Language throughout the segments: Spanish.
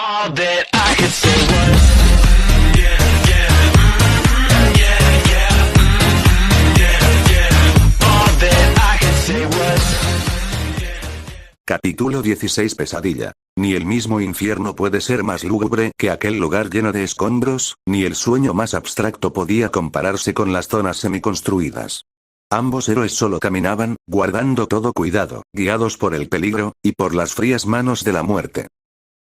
All that I could say was yeah, yeah, yeah, yeah, yeah. All that I could say was. Capítulo 16 Pesadilla. Ni el mismo infierno puede ser más lúgubre que aquel lugar lleno de escombros, ni el sueño más abstracto podía compararse con las zonas semiconstruidas. Ambos héroes solo caminaban, guardando todo cuidado, guiados por el peligro, y por las frías manos de la muerte.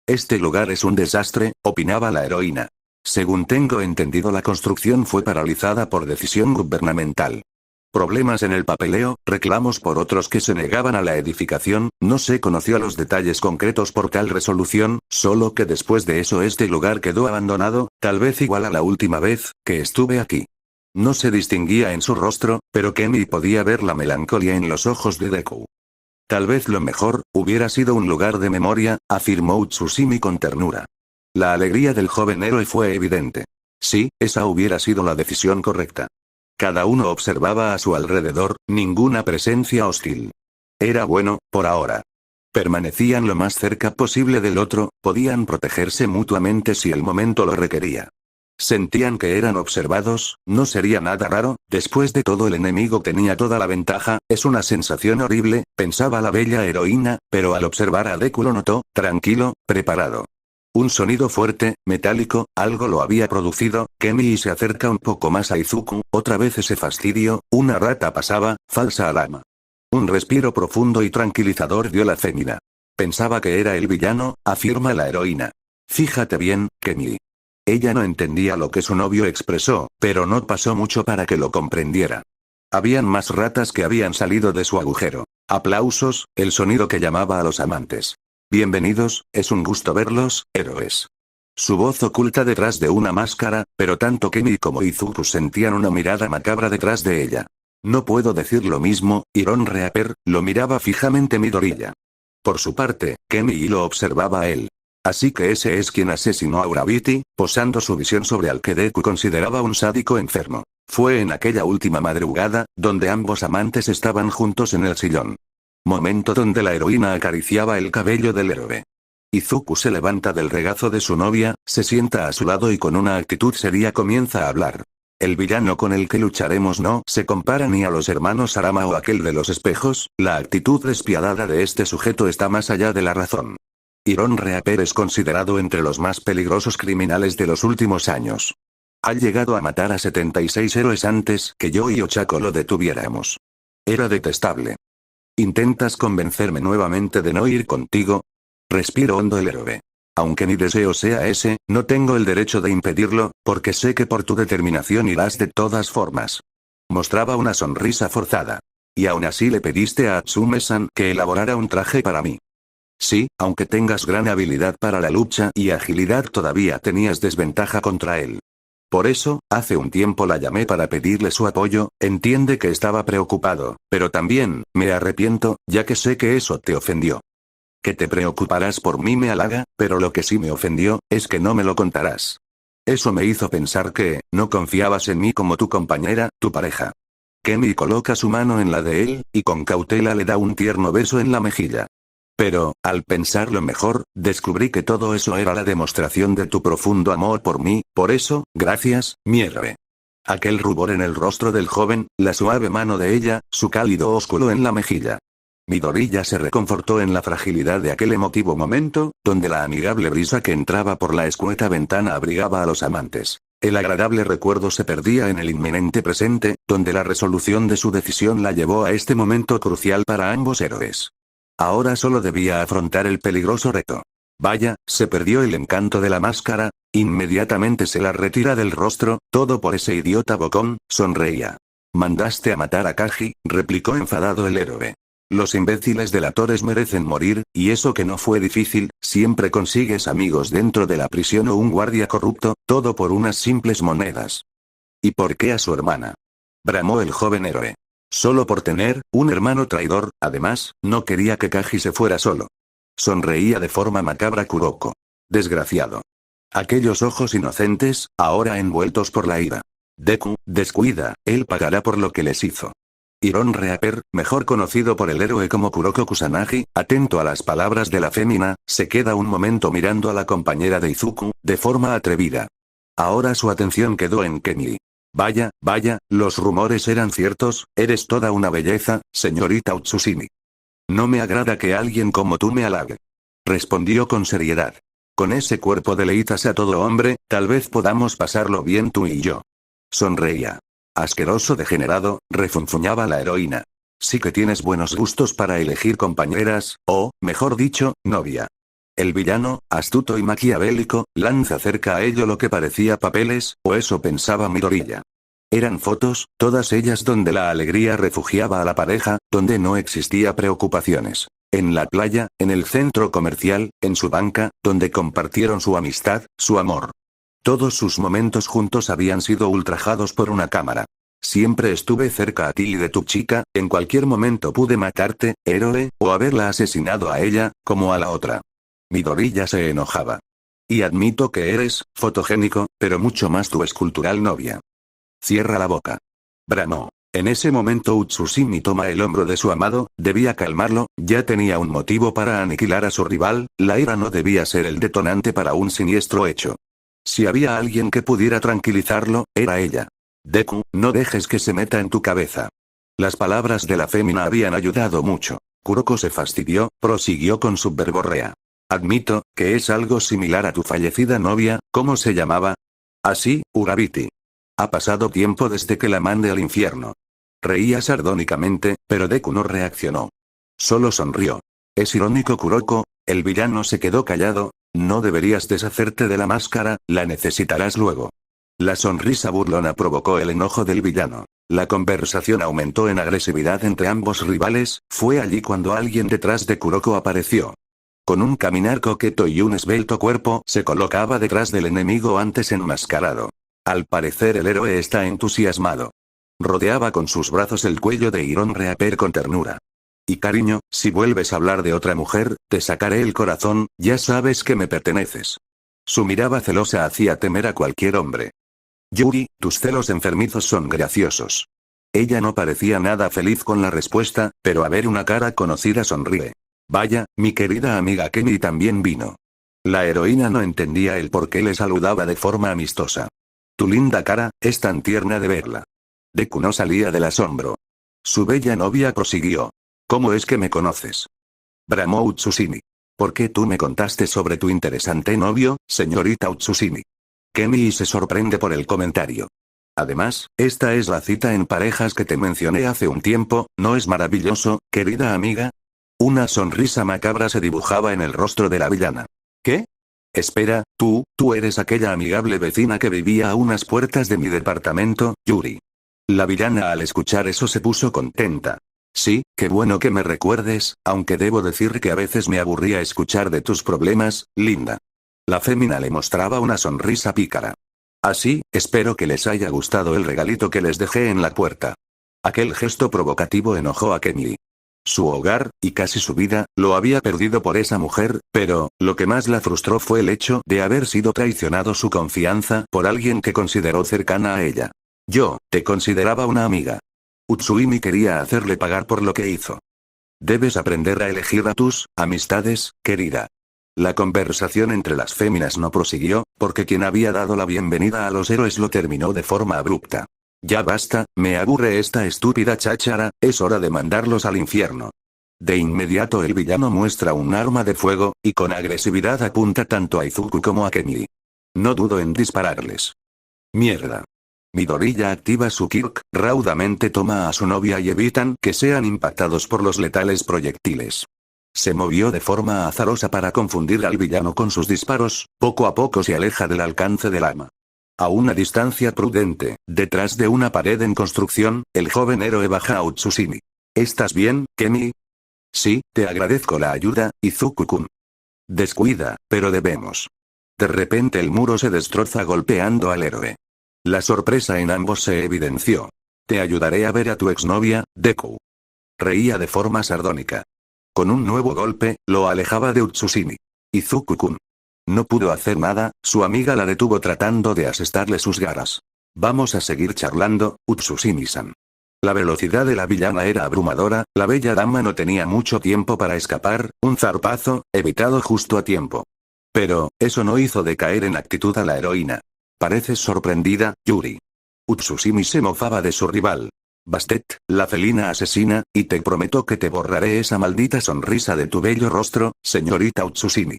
Este lugar es un desastre, opinaba la heroína. Según tengo entendido, la construcción fue paralizada por decisión gubernamental. Problemas en el papeleo, reclamos por otros que se negaban a la edificación, no se conoció los detalles concretos por tal resolución, solo que después de eso este lugar quedó abandonado, tal vez igual a la última vez que estuve aquí. No se distinguía en su rostro, pero Kenny podía ver la melancolía en los ojos de Deku. Tal vez lo mejor hubiera sido un lugar de memoria, afirmó Tsushimi con ternura. La alegría del joven héroe fue evidente. Sí, esa hubiera sido la decisión correcta. Cada uno observaba a su alrededor, ninguna presencia hostil. Era bueno, por ahora. Permanecían lo más cerca posible del otro, podían protegerse mutuamente si el momento lo requería. Sentían que eran observados, no sería nada raro, después de todo el enemigo tenía toda la ventaja, es una sensación horrible, pensaba la bella heroína, pero al observar a Deku lo notó, tranquilo, preparado. Un sonido fuerte, metálico, algo lo había producido, Kenny se acerca un poco más a Izuku, otra vez ese fastidio, una rata pasaba, falsa alarma. Un respiro profundo y tranquilizador dio la fémina. Pensaba que era el villano, afirma la heroína. Fíjate bien, Kenny. Ella no entendía lo que su novio expresó, pero no pasó mucho para que lo comprendiera. Habían más ratas que habían salido de su agujero. Aplausos, el sonido que llamaba a los amantes. Bienvenidos, es un gusto verlos, héroes. Su voz oculta detrás de una máscara, pero tanto Kenny como Izuku sentían una mirada macabra detrás de ella. No puedo decir lo mismo, Iron Reaper, lo miraba fijamente Midoriya. Por su parte, Kenny lo observaba a él. Así que ese es quien asesinó a Urabiti, posando su visión sobre al que Deku consideraba un sádico enfermo. Fue en aquella última madrugada, donde ambos amantes estaban juntos en el sillón. Momento donde la heroína acariciaba el cabello del héroe. Izuku se levanta del regazo de su novia, se sienta a su lado y con una actitud seria comienza a hablar. El villano con el que lucharemos no se compara ni a los hermanos Arama o aquel de los espejos, la actitud despiadada de este sujeto está más allá de la razón. Iron Reaper es considerado entre los más peligrosos criminales de los últimos años. Ha llegado a matar a 76 héroes antes que yo y Ochako lo detuviéramos. Era detestable. ¿Intentas convencerme nuevamente de no ir contigo? Respiro hondo el héroe. Aunque mi deseo sea ese, no tengo el derecho de impedirlo, porque sé que por tu determinación irás de todas formas. Mostraba una sonrisa forzada. Y aún así le pediste a Atsume-san que elaborara un traje para mí. Sí, aunque tengas gran habilidad para la lucha y agilidad todavía tenías desventaja contra él. Por eso, hace un tiempo la llamé para pedirle su apoyo, entiende que estaba preocupado, pero también, me arrepiento, ya que sé que eso te ofendió. Que te preocuparás por mí me halaga, pero lo que sí me ofendió, es que no me lo contarás. Eso me hizo pensar que, no confiabas en mí como tu compañera, tu pareja. Kenny coloca su mano en la de él, y con cautela le da un tierno beso en la mejilla. Pero, al pensarlo mejor, descubrí que todo eso era la demostración de tu profundo amor por mí, por eso, gracias, mi héroe. Aquel rubor en el rostro del joven, la suave mano de ella, su cálido ósculo en la mejilla. Midoriya se reconfortó en la fragilidad de aquel emotivo momento, donde la amigable brisa que entraba por la escueta ventana abrigaba a los amantes. El agradable recuerdo se perdía en el inminente presente, donde la resolución de su decisión la llevó a este momento crucial para ambos héroes. Ahora solo debía afrontar el peligroso reto. Vaya, se perdió el encanto de la máscara, inmediatamente se la retira del rostro, todo por ese idiota bocón, sonreía. Mandaste a matar a Kaji, replicó enfadado el héroe. Los imbéciles delatores merecen morir, y eso que no fue difícil, siempre consigues amigos dentro de la prisión o un guardia corrupto, todo por unas simples monedas. ¿Y por qué a su hermana? Bramó el joven héroe. Solo por tener un hermano traidor, además, no quería que Kaji se fuera solo. Sonreía de forma macabra Kuroko. Desgraciado. Aquellos ojos inocentes, ahora envueltos por la ira. Deku, descuida, él pagará por lo que les hizo. Hiron Reaper, mejor conocido por el héroe como Kuroko Kusanagi, atento a las palabras de la fémina, se queda un momento mirando a la compañera de Izuku, de forma atrevida. Ahora su atención quedó en Kemi. Vaya, los rumores eran ciertos, eres toda una belleza, señorita Utsusimi. No me agrada que alguien como tú me halague. Respondió con seriedad. Con ese cuerpo deleitas a todo hombre, tal vez podamos pasarlo bien tú y yo. Sonreía. Asqueroso degenerado, refunfuñaba la heroína. Sí que tienes buenos gustos para elegir compañeras, o, mejor dicho, novia. El villano, astuto y maquiavélico, lanza cerca a ello lo que parecía papeles, o eso pensaba Midoriya. Eran fotos, todas ellas donde la alegría refugiaba a la pareja, donde no existía preocupaciones. En la playa, en el centro comercial, en su banca, donde compartieron su amistad, su amor. Todos sus momentos juntos habían sido ultrajados por una cámara. Siempre estuve cerca a ti y de tu chica, en cualquier momento pude matarte, héroe, o haberla asesinado a ella, como a la otra. Midoriya se enojaba. Y admito que eres, fotogénico, pero mucho más tu escultural novia. Cierra la boca. Bramó. En ese momento Utsusimi toma el hombro de su amado, debía calmarlo, ya tenía un motivo para aniquilar a su rival, la ira no debía ser el detonante para un siniestro hecho. Si había alguien que pudiera tranquilizarlo, era ella. Deku, no dejes que se meta en tu cabeza. Las palabras de la fémina habían ayudado mucho. Kuroko se fastidió, prosiguió con su verborrea. Admito, que es algo similar a tu fallecida novia, ¿cómo se llamaba? Así, Urabiti. Ha pasado tiempo desde que la mandé al infierno. Reía sardónicamente, pero Deku no reaccionó. Solo sonrió. Es irónico Kuroko, el villano se quedó callado. No deberías deshacerte de la máscara, la necesitarás luego. La sonrisa burlona provocó el enojo del villano. La conversación aumentó en agresividad entre ambos rivales, fue allí cuando alguien detrás de Kuroko apareció. Con un caminar coqueto y un esbelto cuerpo se colocaba detrás del enemigo antes enmascarado. Al parecer el héroe está entusiasmado. Rodeaba con sus brazos el cuello de Hiron Reaper con ternura. Y cariño, si vuelves a hablar de otra mujer, te sacaré el corazón, ya sabes que me perteneces. Su mirada celosa hacía temer a cualquier hombre. Yuri, tus celos enfermizos son graciosos. Ella no parecía nada feliz con la respuesta, pero a ver una cara conocida sonríe. Vaya, mi querida amiga Kenny también vino. La heroína no entendía el por qué le saludaba de forma amistosa. Tu linda cara, es tan tierna de verla. Deku no salía del asombro. Su bella novia prosiguió. ¿Cómo es que me conoces? Bramó Utsusimi. ¿Por qué tú me contaste sobre tu interesante novio, señorita Utsusimi? Kemi se sorprende por el comentario. Además, esta es la cita en parejas que te mencioné hace un tiempo, ¿no es maravilloso, querida amiga? Una sonrisa macabra se dibujaba en el rostro de la villana. ¿Qué? Espera, tú eres aquella amigable vecina que vivía a unas puertas de mi departamento, Yuri. La villana al escuchar eso se puso contenta. Sí, qué bueno que me recuerdes, aunque debo decir que a veces me aburría escuchar de tus problemas, linda. La fémina le mostraba una sonrisa pícara. Así, espero que les haya gustado el regalito que les dejé en la puerta. Aquel gesto provocativo enojó a Kemi. Su hogar, y casi su vida, lo había perdido por esa mujer, pero, lo que más la frustró fue el hecho de haber sido traicionado su confianza por alguien que consideró cercana a ella. Yo, te consideraba una amiga. Utsuimi quería hacerle pagar por lo que hizo. Debes aprender a elegir a tus amistades, querida. La conversación entre las féminas no prosiguió, porque quien había dado la bienvenida a los héroes lo terminó de forma abrupta. Ya basta, me aburre esta estúpida cháchara, es hora de mandarlos al infierno. De inmediato el villano muestra un arma de fuego, y con agresividad apunta tanto a Izuku como a Kemi. No dudo en dispararles. Mierda. Midoriya activa su Kirk, raudamente toma a su novia y evitan que sean impactados por los letales proyectiles. Se movió de forma azarosa para confundir al villano con sus disparos, poco a poco se aleja del alcance del arma. A una distancia prudente, detrás de una pared en construcción, el joven héroe baja a Utsusimi. ¿Estás bien, Kemi? Sí, te agradezco la ayuda, Izuku-kun. Descuida, pero debemos. De repente el muro se destroza golpeando al héroe. La sorpresa en ambos se evidenció. Te ayudaré a ver a tu exnovia, Deku. Reía de forma sardónica. Con un nuevo golpe, lo alejaba de Utsusimi. Izuku-kun. No pudo hacer nada, su amiga la detuvo tratando de asestarle sus garras. Vamos a seguir charlando, Utsusimi-san. La velocidad de la villana era abrumadora, la bella dama no tenía mucho tiempo para escapar, un zarpazo, evitado justo a tiempo. Pero, eso no hizo decaer en actitud a la heroína. Pareces sorprendida, Yuri. Utsusimi se mofaba de su rival. Bastet, la felina asesina, y te prometo que te borraré esa maldita sonrisa de tu bello rostro, señorita Utsusimi.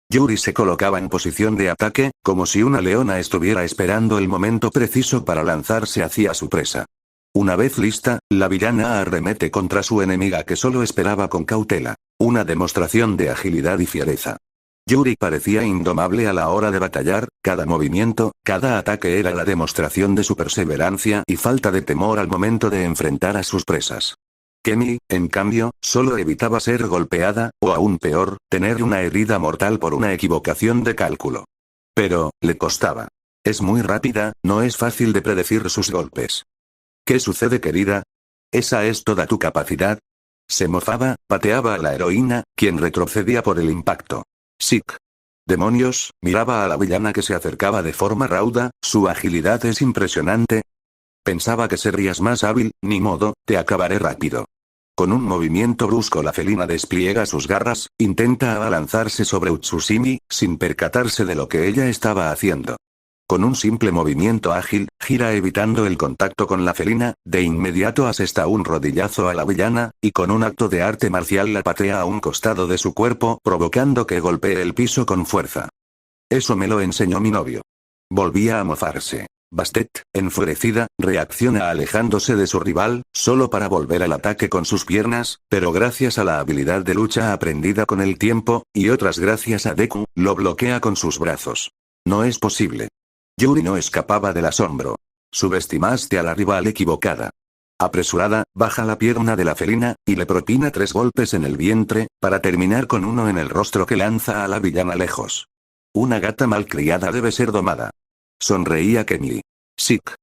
Yuri se colocaba en posición de ataque, como si una leona estuviera esperando el momento preciso para lanzarse hacia su presa. Una vez lista, la villana arremete contra su enemiga que solo esperaba con cautela. Una demostración de agilidad y fiereza. Yuri parecía indomable a la hora de batallar, cada movimiento, cada ataque era la demostración de su perseverancia y falta de temor al momento de enfrentar a sus presas. Kemi, en cambio, solo evitaba ser golpeada, o aún peor, tener una herida mortal por una equivocación de cálculo. Pero, le costaba. Es muy rápida, no es fácil de predecir sus golpes. ¿Qué sucede, querida? ¿Esa es toda tu capacidad? Se mofaba, pateaba a la heroína, quien retrocedía por el impacto. Sick. Demonios, miraba a la villana que se acercaba de forma rauda, su agilidad es impresionante. Pensaba que serías más hábil, ni modo, te acabaré rápido. Con un movimiento brusco la felina despliega sus garras, intenta abalanzarse sobre Utsusimi, sin percatarse de lo que ella estaba haciendo. Con un simple movimiento ágil, gira evitando el contacto con la felina, de inmediato asesta un rodillazo a la villana, y con un acto de arte marcial la patea a un costado de su cuerpo, provocando que golpee el piso con fuerza. Eso me lo enseñó mi novio. Volvía a mofarse. Bastet, enfurecida, reacciona alejándose de su rival, solo para volver al ataque con sus piernas, pero gracias a la habilidad de lucha aprendida con el tiempo, y otras gracias a Deku, lo bloquea con sus brazos. No es posible. Yuri no escapaba del asombro. Subestimaste a la rival equivocada. Apresurada, baja la pierna de la felina, y le propina 3 golpes en el vientre, para terminar con uno en el rostro que lanza a la villana lejos. Una gata malcriada debe ser domada. Sonreía Kemi. Sick.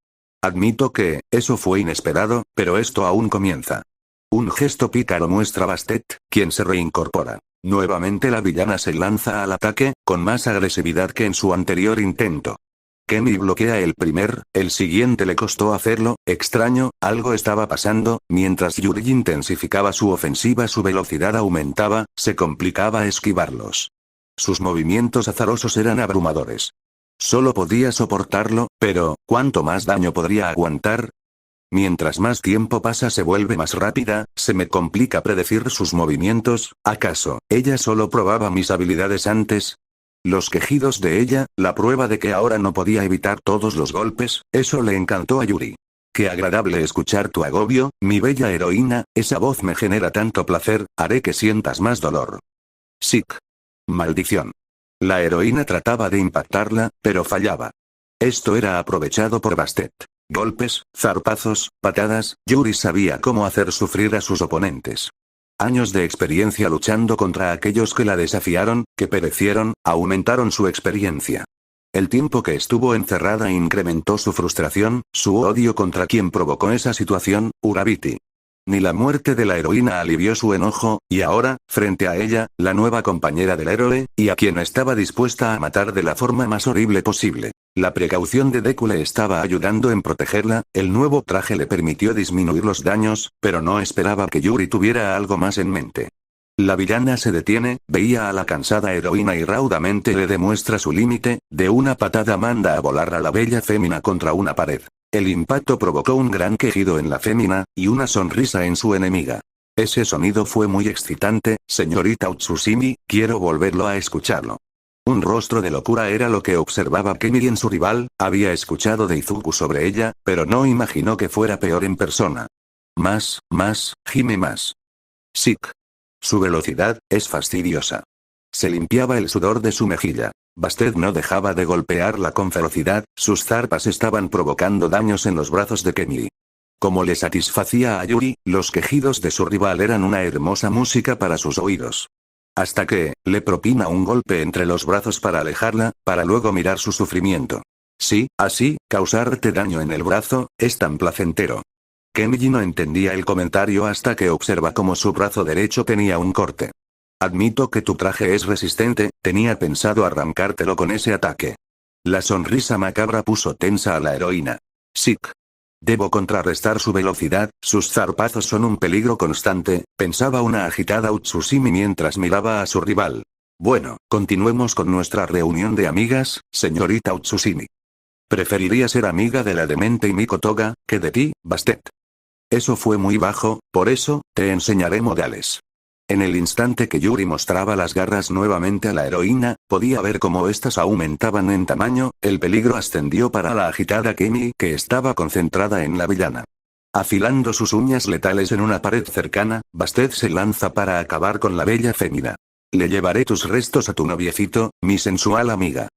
Admito que, eso fue inesperado, pero esto aún comienza. Un gesto pícaro muestra a Bastet, quien se reincorpora. Nuevamente la villana se lanza al ataque, con más agresividad que en su anterior intento. Kemi bloquea el siguiente le costó hacerlo, extraño, algo estaba pasando, mientras Yuri intensificaba su ofensiva su velocidad aumentaba, se complicaba esquivarlos. Sus movimientos azarosos eran abrumadores. Solo podía soportarlo, pero, ¿cuánto más daño podría aguantar? Mientras más tiempo pasa se vuelve más rápida, se me complica predecir sus movimientos, ¿acaso, ella solo probaba mis habilidades antes? Los quejidos de ella, la prueba de que ahora no podía evitar todos los golpes, eso le encantó a Yuri. Qué agradable escuchar tu agobio, mi bella heroína, esa voz me genera tanto placer, haré que sientas más dolor. Sick. Maldición. La heroína trataba de impactarla, pero fallaba. Esto era aprovechado por Bastet. Golpes, zarpazos, patadas, Yuri sabía cómo hacer sufrir a sus oponentes. Años de experiencia luchando contra aquellos que la desafiaron, que perecieron, aumentaron su experiencia. El tiempo que estuvo encerrada incrementó su frustración, su odio contra quien provocó esa situación, Urabiti. Ni la muerte de la heroína alivió su enojo, y ahora, frente a ella, la nueva compañera del héroe, y a quien estaba dispuesta a matar de la forma más horrible posible. La precaución de Deku le estaba ayudando en protegerla, el nuevo traje le permitió disminuir los daños, pero no esperaba que Yuri tuviera algo más en mente. La villana se detiene, veía a la cansada heroína y raudamente le demuestra su límite, de una patada manda a volar a la bella fémina contra una pared. El impacto provocó un gran quejido en la fémina, y una sonrisa en su enemiga. Ese sonido fue muy excitante, señorita Utsusimi, quiero volverlo a escucharlo. Un rostro de locura era lo que observaba Kemi en su rival, había escuchado de Izuku sobre ella, pero no imaginó que fuera peor en persona. Más, gime más. Sick. Su velocidad, es fastidiosa. Se limpiaba el sudor de su mejilla. Bastet no dejaba de golpearla con ferocidad, sus zarpas estaban provocando daños en los brazos de Kemi. Como le satisfacía a Yuri, los quejidos de su rival eran una hermosa música para sus oídos. Hasta que, le propina un golpe entre los brazos para alejarla, para luego mirar su sufrimiento. Sí, así, causarte daño en el brazo, es tan placentero. Kemi no entendía el comentario hasta que observa cómo su brazo derecho tenía un corte. Admito que tu traje es resistente, tenía pensado arrancártelo con ese ataque. La sonrisa macabra puso tensa a la heroína. Sick. Debo contrarrestar su velocidad, sus zarpazos son un peligro constante, pensaba una agitada Utsusimi mientras miraba a su rival. Bueno, continuemos con nuestra reunión de amigas, señorita Utsusimi. Preferiría ser amiga de la demente y Mikotoga, que de ti, Bastet. Eso fue muy bajo, por eso, te enseñaré modales. En el instante que Yuri mostraba las garras nuevamente a la heroína, podía ver cómo éstas aumentaban en tamaño, el peligro ascendió para la agitada Kemi que estaba concentrada en la villana. Afilando sus uñas letales en una pared cercana, Bastet se lanza para acabar con la bella fémina. Le llevaré tus restos a tu noviecito, mi sensual amiga.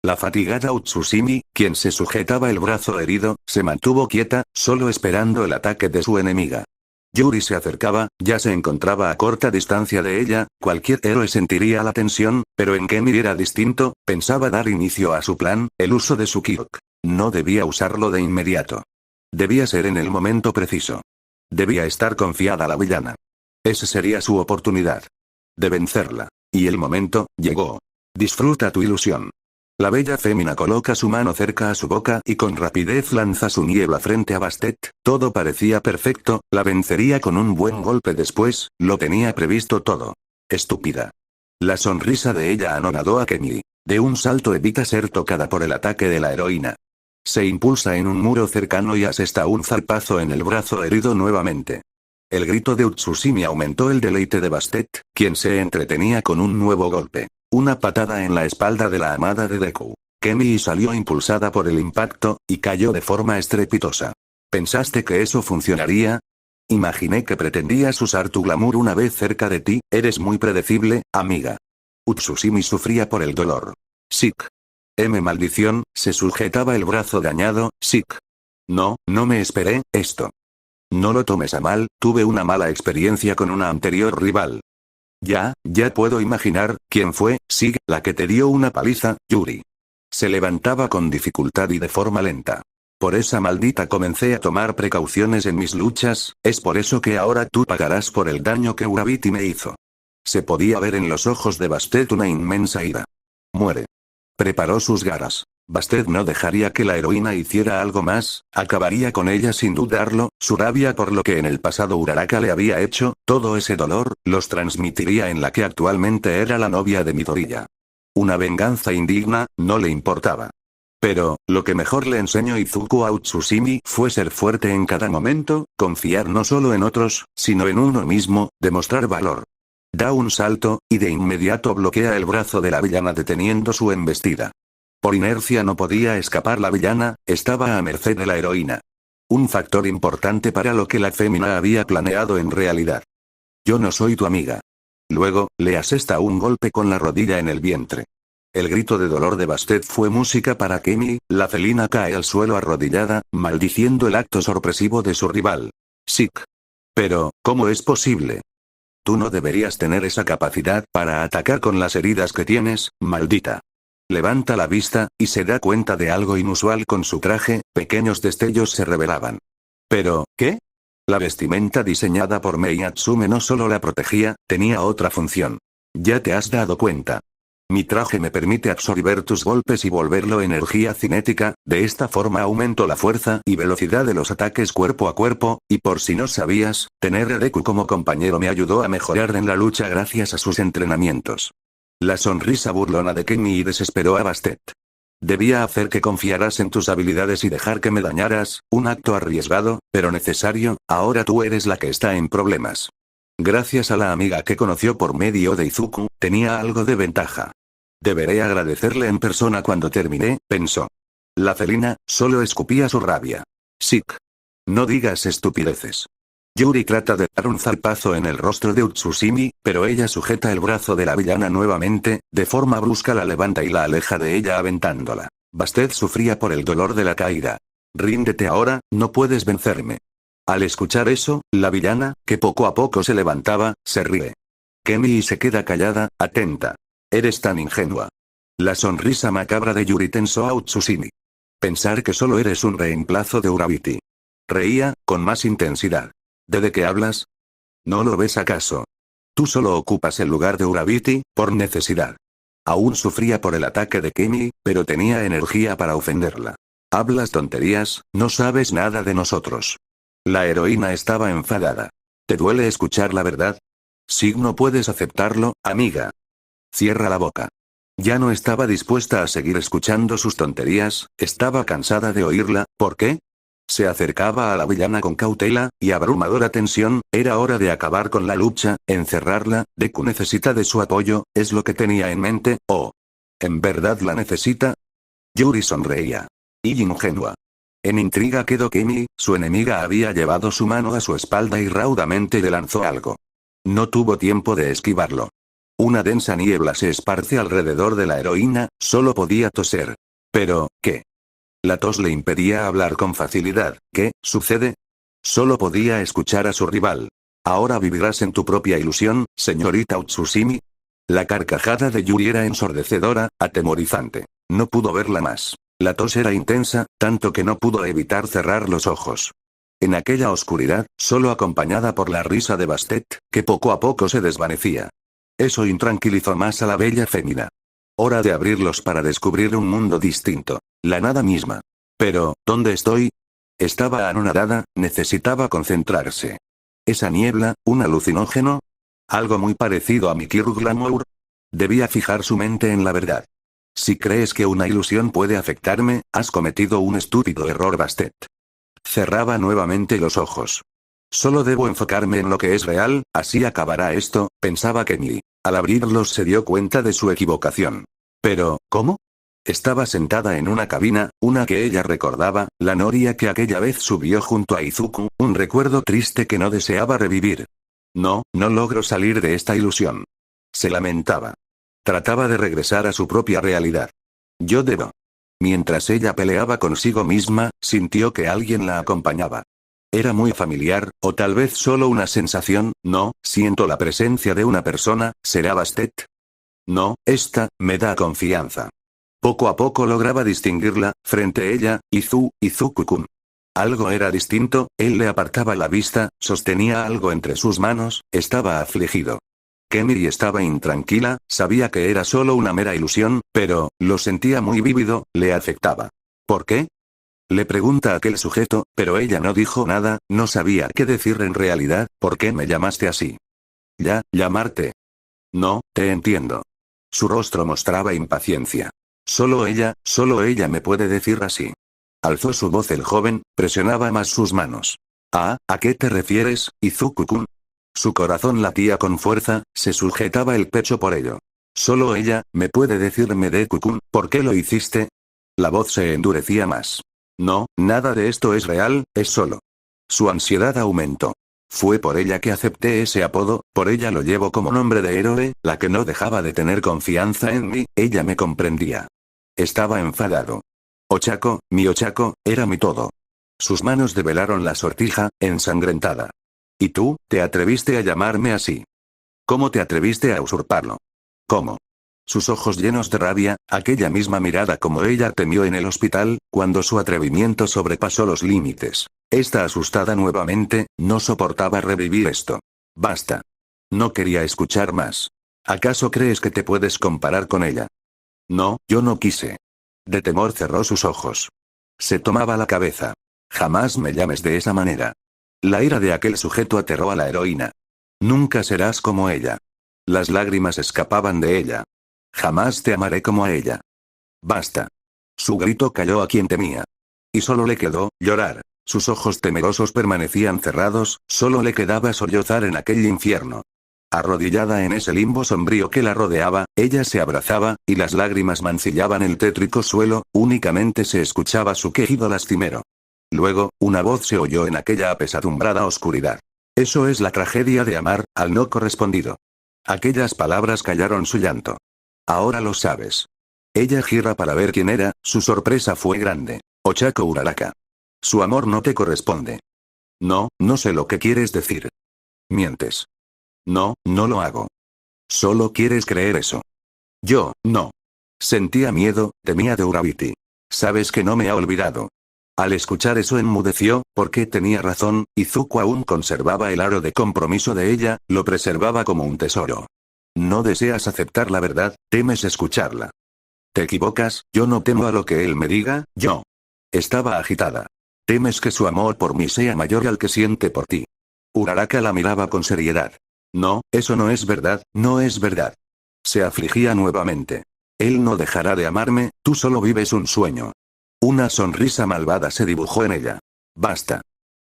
La fatigada Utsusimi, quien se sujetaba el brazo herido, se mantuvo quieta, solo esperando el ataque de su enemiga. Yuri se acercaba, ya se encontraba a corta distancia de ella, cualquier héroe sentiría la tensión, pero en Kemi era distinto, pensaba dar inicio a su plan, el uso de su Kyok. No debía usarlo de inmediato. Debía ser en el momento preciso. Debía estar confiada la villana. Esa sería su oportunidad de vencerla. Y el momento, llegó. Disfruta tu ilusión. La bella fémina coloca su mano cerca a su boca y con rapidez lanza su niebla frente a Bastet, todo parecía perfecto, la vencería con un buen golpe después, lo tenía previsto todo. Estúpida. La sonrisa de ella anonadó a Kemi. De un salto evita ser tocada por el ataque de la heroína. Se impulsa en un muro cercano y asesta un zarpazo en el brazo herido nuevamente. El grito de Utsusimi aumentó el deleite de Bastet, quien se entretenía con un nuevo golpe. Una patada en la espalda de la amada de Deku. Kemi salió impulsada por el impacto, y cayó de forma estrepitosa. ¿Pensaste que eso funcionaría? Imaginé que pretendías usar tu glamour una vez cerca de ti, eres muy predecible, amiga. Utsusimi sufría por el dolor. Sick. Maldición, se sujetaba el brazo dañado, Sick. No, no me esperé, esto. No lo tomes a mal, tuve una mala experiencia con una anterior rival. Ya puedo imaginar, ¿quién fue? Sig, la que te dio una paliza, Yuri. Se levantaba con dificultad y de forma lenta. Por esa maldita comencé a tomar precauciones en mis luchas, es por eso que ahora tú pagarás por el daño que Urabiti me hizo. Se podía ver en los ojos de Bastet una inmensa ira. Muere. Preparó sus garras. Bastet no dejaría que la heroína hiciera algo más, acabaría con ella sin dudarlo, su rabia por lo que en el pasado Uraraka le había hecho, todo ese dolor, los transmitiría en la que actualmente era la novia de Midoriya. Una venganza indigna, no le importaba. Pero, lo que mejor le enseñó Izuku a Utsusimi fue ser fuerte en cada momento, confiar no solo en otros, sino en uno mismo, demostrar valor. Da un salto, y de inmediato bloquea el brazo de la villana deteniendo su embestida. Por inercia no podía escapar la villana, estaba a merced de la heroína. Un factor importante para lo que la fémina había planeado en realidad. Yo no soy tu amiga. Luego, le asesta un golpe con la rodilla en el vientre. El grito de dolor de Bastet fue música para Kemi, la felina cae al suelo arrodillada, maldiciendo el acto sorpresivo de su rival. Sick. Pero, ¿cómo es posible? Tú no deberías tener esa capacidad para atacar con las heridas que tienes, maldita. Levanta la vista, y se da cuenta de algo inusual con su traje, pequeños destellos se revelaban. ¿Pero, qué? La vestimenta diseñada por Mei Natsume no solo la protegía, tenía otra función. Ya te has dado cuenta. Mi traje me permite absorber tus golpes y volverlo energía cinética, de esta forma aumento la fuerza y velocidad de los ataques cuerpo a cuerpo, y por si no sabías, tener a Deku como compañero me ayudó a mejorar en la lucha gracias a sus entrenamientos. La sonrisa burlona de Kemi desesperó a Bastet. Debía hacer que confiaras en tus habilidades y dejar que me dañaras, un acto arriesgado, pero necesario, ahora tú eres la que está en problemas. Gracias a la amiga que conoció por medio de Izuku, tenía algo de ventaja. Deberé agradecerle en persona cuando terminé, pensó. La felina, solo escupía su rabia. Sick. No digas estupideces. Yuri trata de dar un zarpazo en el rostro de Utsusimi, pero ella sujeta el brazo de la villana nuevamente, de forma brusca la levanta y la aleja de ella aventándola. Bastet sufría por el dolor de la caída. Ríndete ahora, no puedes vencerme. Al escuchar eso, la villana, que poco a poco se levantaba, se ríe. Kemi se queda callada, atenta. Eres tan ingenua. La sonrisa macabra de Yuri tensó a Utsusimi. Pensar que solo eres un reemplazo de Urabiti. Reía, con más intensidad. ¿De qué hablas? ¿No lo ves acaso? Tú solo ocupas el lugar de Urabiti, por necesidad. Aún sufría por el ataque de Kemi, pero tenía energía para ofenderla. Hablas tonterías, no sabes nada de nosotros. La heroína estaba enfadada. ¿Te duele escuchar la verdad? Si no puedes aceptarlo, amiga. Cierra la boca. Ya no estaba dispuesta a seguir escuchando sus tonterías, estaba cansada de oírla. ¿Por qué? Se acercaba a la villana con cautela y abrumadora tensión, era hora de acabar con la lucha, encerrarla. Deku necesita de su apoyo, es lo que tenía en mente, ¿o en verdad la necesita? Yuri sonreía. Y ingenua. En intriga quedó Kemi, su enemiga había llevado su mano a su espalda y raudamente le lanzó algo. No tuvo tiempo de esquivarlo. Una densa niebla se esparce alrededor de la heroína, solo podía toser. Pero, ¿qué? La tos le impedía hablar con facilidad. ¿Qué sucede? Solo podía escuchar a su rival. ¿Ahora vivirás en tu propia ilusión, señorita Utsusimi? La carcajada de Yuri era ensordecedora, atemorizante. No pudo verla más. La tos era intensa, tanto que no pudo evitar cerrar los ojos. En aquella oscuridad, solo acompañada por la risa de Bastet, que poco a poco se desvanecía. Eso intranquilizó más a la bella fémina. Hora de abrirlos para descubrir un mundo distinto. La nada misma. Pero, ¿dónde estoy? Estaba anonadada, necesitaba concentrarse. ¿Esa niebla, un alucinógeno? ¿Algo muy parecido a mi Glamour? Debía fijar su mente en la verdad. Si crees que una ilusión puede afectarme, has cometido un estúpido error, Bastet. Cerraba nuevamente los ojos. Solo debo enfocarme en lo que es real, así acabará esto, pensaba Kemi. Al abrirlos se dio cuenta de su equivocación. Pero, ¿cómo? Estaba sentada en una cabina, una que ella recordaba, la noria que aquella vez subió junto a Izuku, un recuerdo triste que no deseaba revivir. No logro salir de esta ilusión. Se lamentaba. Trataba de regresar a su propia realidad. Yo debo. Mientras ella peleaba consigo misma, sintió que alguien la acompañaba. Era muy familiar, o tal vez solo una sensación. No, siento la presencia de una persona. ¿Será Bastet? No, esta, me da confianza. Poco a poco lograba distinguirla, frente a ella, Izuku-kun. Algo era distinto, él le apartaba la vista, sostenía algo entre sus manos, estaba afligido. Kemiri estaba intranquila, sabía que era solo una mera ilusión, pero, lo sentía muy vívido, le afectaba. ¿Por qué? Le pregunta a aquel sujeto, pero ella no dijo nada, no sabía qué decir en realidad. ¿Por qué me llamaste así? ¿Llamarte? No, te entiendo. Su rostro mostraba impaciencia. Solo ella me puede decir así. Alzó su voz el joven, presionaba más sus manos. ¿A qué te refieres, Izuku-kun? Su corazón latía con fuerza, se sujetaba el pecho por ello. Solo ella, me puede decirme Deku-kun, ¿por qué lo hiciste? La voz se endurecía más. No, nada de esto es real, es solo. Su ansiedad aumentó. Fue por ella que acepté ese apodo, por ella lo llevo como nombre de héroe, la que no dejaba de tener confianza en mí, ella me comprendía. Estaba enfadado. Ochako, mi Ochako, era mi todo. Sus manos develaron la sortija, ensangrentada. ¿Y tú, te atreviste a llamarme así? ¿Cómo te atreviste a usurparlo? ¿Cómo? Sus ojos llenos de rabia, aquella misma mirada como ella temió en el hospital, cuando su atrevimiento sobrepasó los límites. Esta asustada nuevamente, no soportaba revivir esto. Basta. No quería escuchar más. ¿Acaso crees que te puedes comparar con ella? No, yo no quise. De temor cerró sus ojos. Se tomaba la cabeza. Jamás me llames de esa manera. La ira de aquel sujeto aterró a la heroína. Nunca serás como ella. Las lágrimas escapaban de ella. Jamás te amaré como a ella. Basta. Su grito cayó a quien temía. Y solo le quedó, llorar. Sus ojos temerosos permanecían cerrados, solo le quedaba sollozar en aquel infierno. Arrodillada en ese limbo sombrío que la rodeaba, ella se abrazaba, y las lágrimas mancillaban el tétrico suelo, únicamente se escuchaba su quejido lastimero. Luego, una voz se oyó en aquella apesadumbrada oscuridad. Eso es la tragedia de amar, al no correspondido. Aquellas palabras callaron su llanto. Ahora lo sabes. Ella gira para ver quién era, su sorpresa fue grande. Ochako Uraraka. Su amor no te corresponde. No sé lo que quieres decir. Mientes. No lo hago. Solo quieres creer eso. Yo, no. Sentía miedo, temía de Urabiti. Sabes que no me ha olvidado. Al escuchar eso enmudeció, porque tenía razón, Izuku aún conservaba el aro de compromiso de ella, lo preservaba como un tesoro. No deseas aceptar la verdad, temes escucharla. Te equivocas, yo no temo a lo que él me diga, yo. Estaba agitada. ¿Temes que su amor por mí sea mayor al que siente por ti? Uraraka la miraba con seriedad. No, eso no es verdad, no es verdad. Se afligía nuevamente. Él no dejará de amarme, tú solo vives un sueño. Una sonrisa malvada se dibujó en ella. Basta.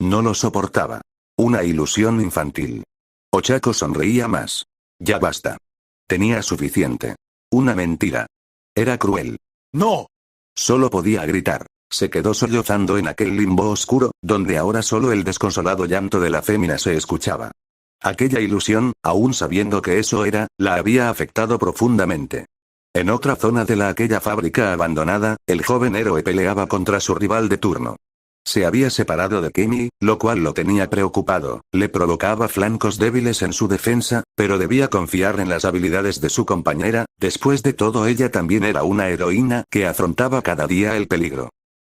No lo soportaba. Una ilusión infantil. Ochako sonreía más. Ya basta. Tenía suficiente. Una mentira. Era cruel. ¡No! Solo podía gritar. Se quedó sollozando en aquel limbo oscuro, donde ahora solo el desconsolado llanto de la fémina se escuchaba. Aquella ilusión, aún sabiendo que eso era, la había afectado profundamente. En otra zona de aquella fábrica abandonada, el joven héroe peleaba contra su rival de turno. Se había separado de Kemi, lo cual lo tenía preocupado, le provocaba flancos débiles en su defensa, pero debía confiar en las habilidades de su compañera, después de todo ella también era una heroína que afrontaba cada día el peligro.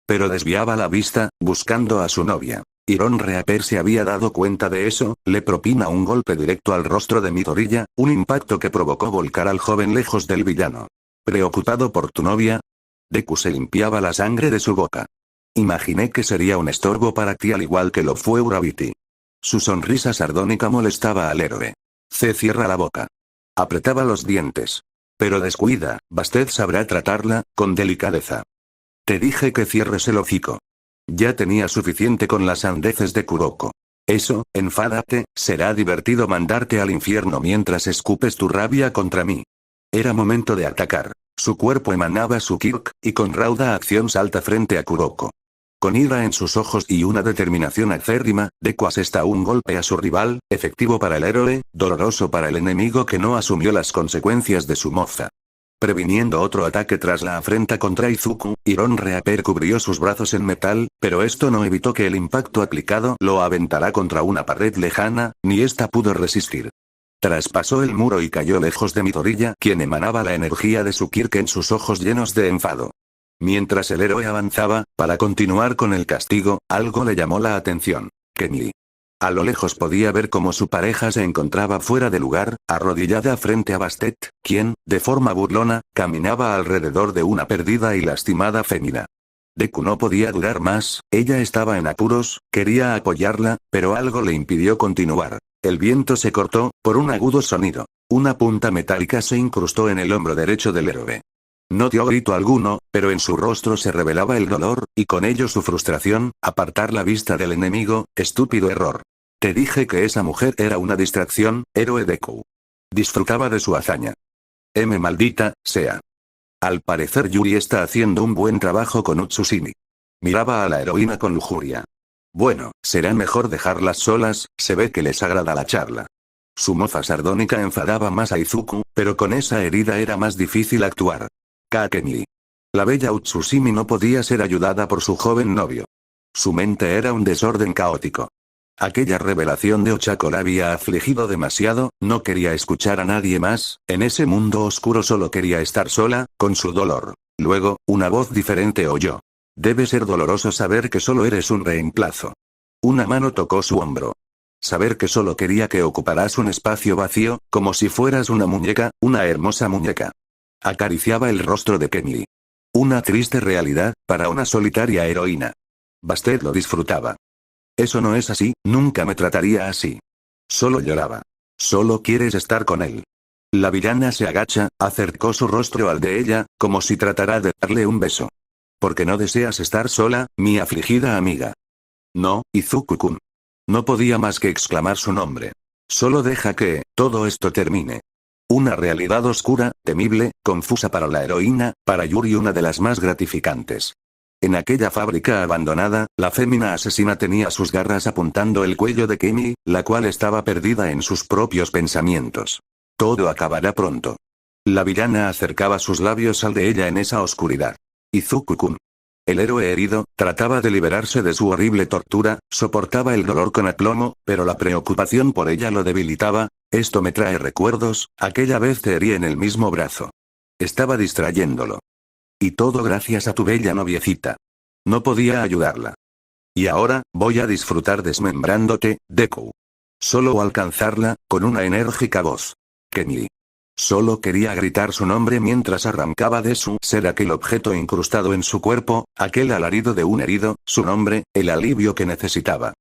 Pero desviaba la vista, buscando a su novia. Iron Reaper se había dado cuenta de eso, le propina un golpe directo al rostro de Midoriya, un impacto que provocó volcar al joven lejos del villano. ¿Preocupado por tu novia? Deku se limpiaba la sangre de su boca. Imaginé que sería un estorbo para ti al igual que lo fue Urabiti. Su sonrisa sardónica molestaba al héroe. Cierra la boca. Apretaba los dientes. Pero descuida, Bastet sabrá tratarla, con delicadeza. Te dije que cierres el hocico. Ya tenía suficiente con las sandeces de Kuroko. Eso, enfádate, será divertido mandarte al infierno mientras escupes tu rabia contra mí. Era momento de atacar. Su cuerpo emanaba su Kirk, y con rauda acción salta frente a Kuroko. Con ira en sus ojos y una determinación acérrima, Deku asesta un golpe a su rival, efectivo para el héroe, doloroso para el enemigo que no asumió las consecuencias de su moza. Previniendo otro ataque tras la afrenta contra Izuku, Iron Reaper cubrió sus brazos en metal, pero esto no evitó que el impacto aplicado lo aventara contra una pared lejana, ni ésta pudo resistir. Traspasó el muro y cayó lejos de Midoriya, quien emanaba la energía de su Kirk en sus ojos llenos de enfado. Mientras el héroe avanzaba, para continuar con el castigo, algo le llamó la atención. Kemi. A lo lejos podía ver cómo su pareja se encontraba fuera de lugar, arrodillada frente a Bastet, quien, de forma burlona, caminaba alrededor de una perdida y lastimada fémina. Deku no podía durar más, ella estaba en apuros, quería apoyarla, pero algo le impidió continuar. El viento se cortó, por un agudo sonido. Una punta metálica se incrustó en el hombro derecho del héroe. No dio grito alguno, pero en su rostro se revelaba el dolor, y con ello su frustración, apartar la vista del enemigo, estúpido error. Te dije que esa mujer era una distracción, héroe Deku. Disfrutaba de su hazaña. Maldita sea. Al parecer Yuri está haciendo un buen trabajo con Utsusimi. Miraba a la heroína con lujuria. Bueno, será mejor dejarlas solas, se ve que les agrada la charla. Su moza sardónica enfadaba más a Izuku, pero con esa herida era más difícil actuar. Kakemi. La bella Utsusimi no podía ser ayudada por su joven novio. Su mente era un desorden caótico. Aquella revelación de Ochako la había afligido demasiado, no quería escuchar a nadie más, en ese mundo oscuro solo quería estar sola, con su dolor. Luego, una voz diferente oyó. Debe ser doloroso saber que solo eres un reemplazo. Una mano tocó su hombro. Saber que solo quería que ocuparas un espacio vacío, como si fueras una muñeca, una hermosa muñeca. Acariciaba el rostro de Kemi. Una triste realidad, para una solitaria heroína. Bastet lo disfrutaba. Eso no es así, nunca me trataría así. Solo lloraba. Solo quieres estar con él. La villana se agacha, acercó su rostro al de ella, como si tratara de darle un beso. Porque no deseas estar sola, mi afligida amiga. No, Izuku-kun. No podía más que exclamar su nombre. Solo deja que, todo esto termine. Una realidad oscura, temible, confusa para la heroína, para Yuri una de las más gratificantes. En aquella fábrica abandonada, la fémina asesina tenía sus garras apuntando el cuello de Kemi, la cual estaba perdida en sus propios pensamientos. Todo acabará pronto. La villana acercaba sus labios al de ella en esa oscuridad. Izuku-kun. El héroe herido, trataba de liberarse de su horrible tortura, soportaba el dolor con aplomo, pero la preocupación por ella lo debilitaba. Esto me trae recuerdos, aquella vez te herí en el mismo brazo. Estaba distrayéndolo. Y todo gracias a tu bella noviecita. No podía ayudarla. Y ahora, voy a disfrutar desmembrándote, Deku. Solo alcanzarla, con una enérgica voz. Kemi. Solo quería gritar su nombre mientras arrancaba de su ser aquel objeto incrustado en su cuerpo, aquel alarido de un herido, su nombre, el alivio que necesitaba.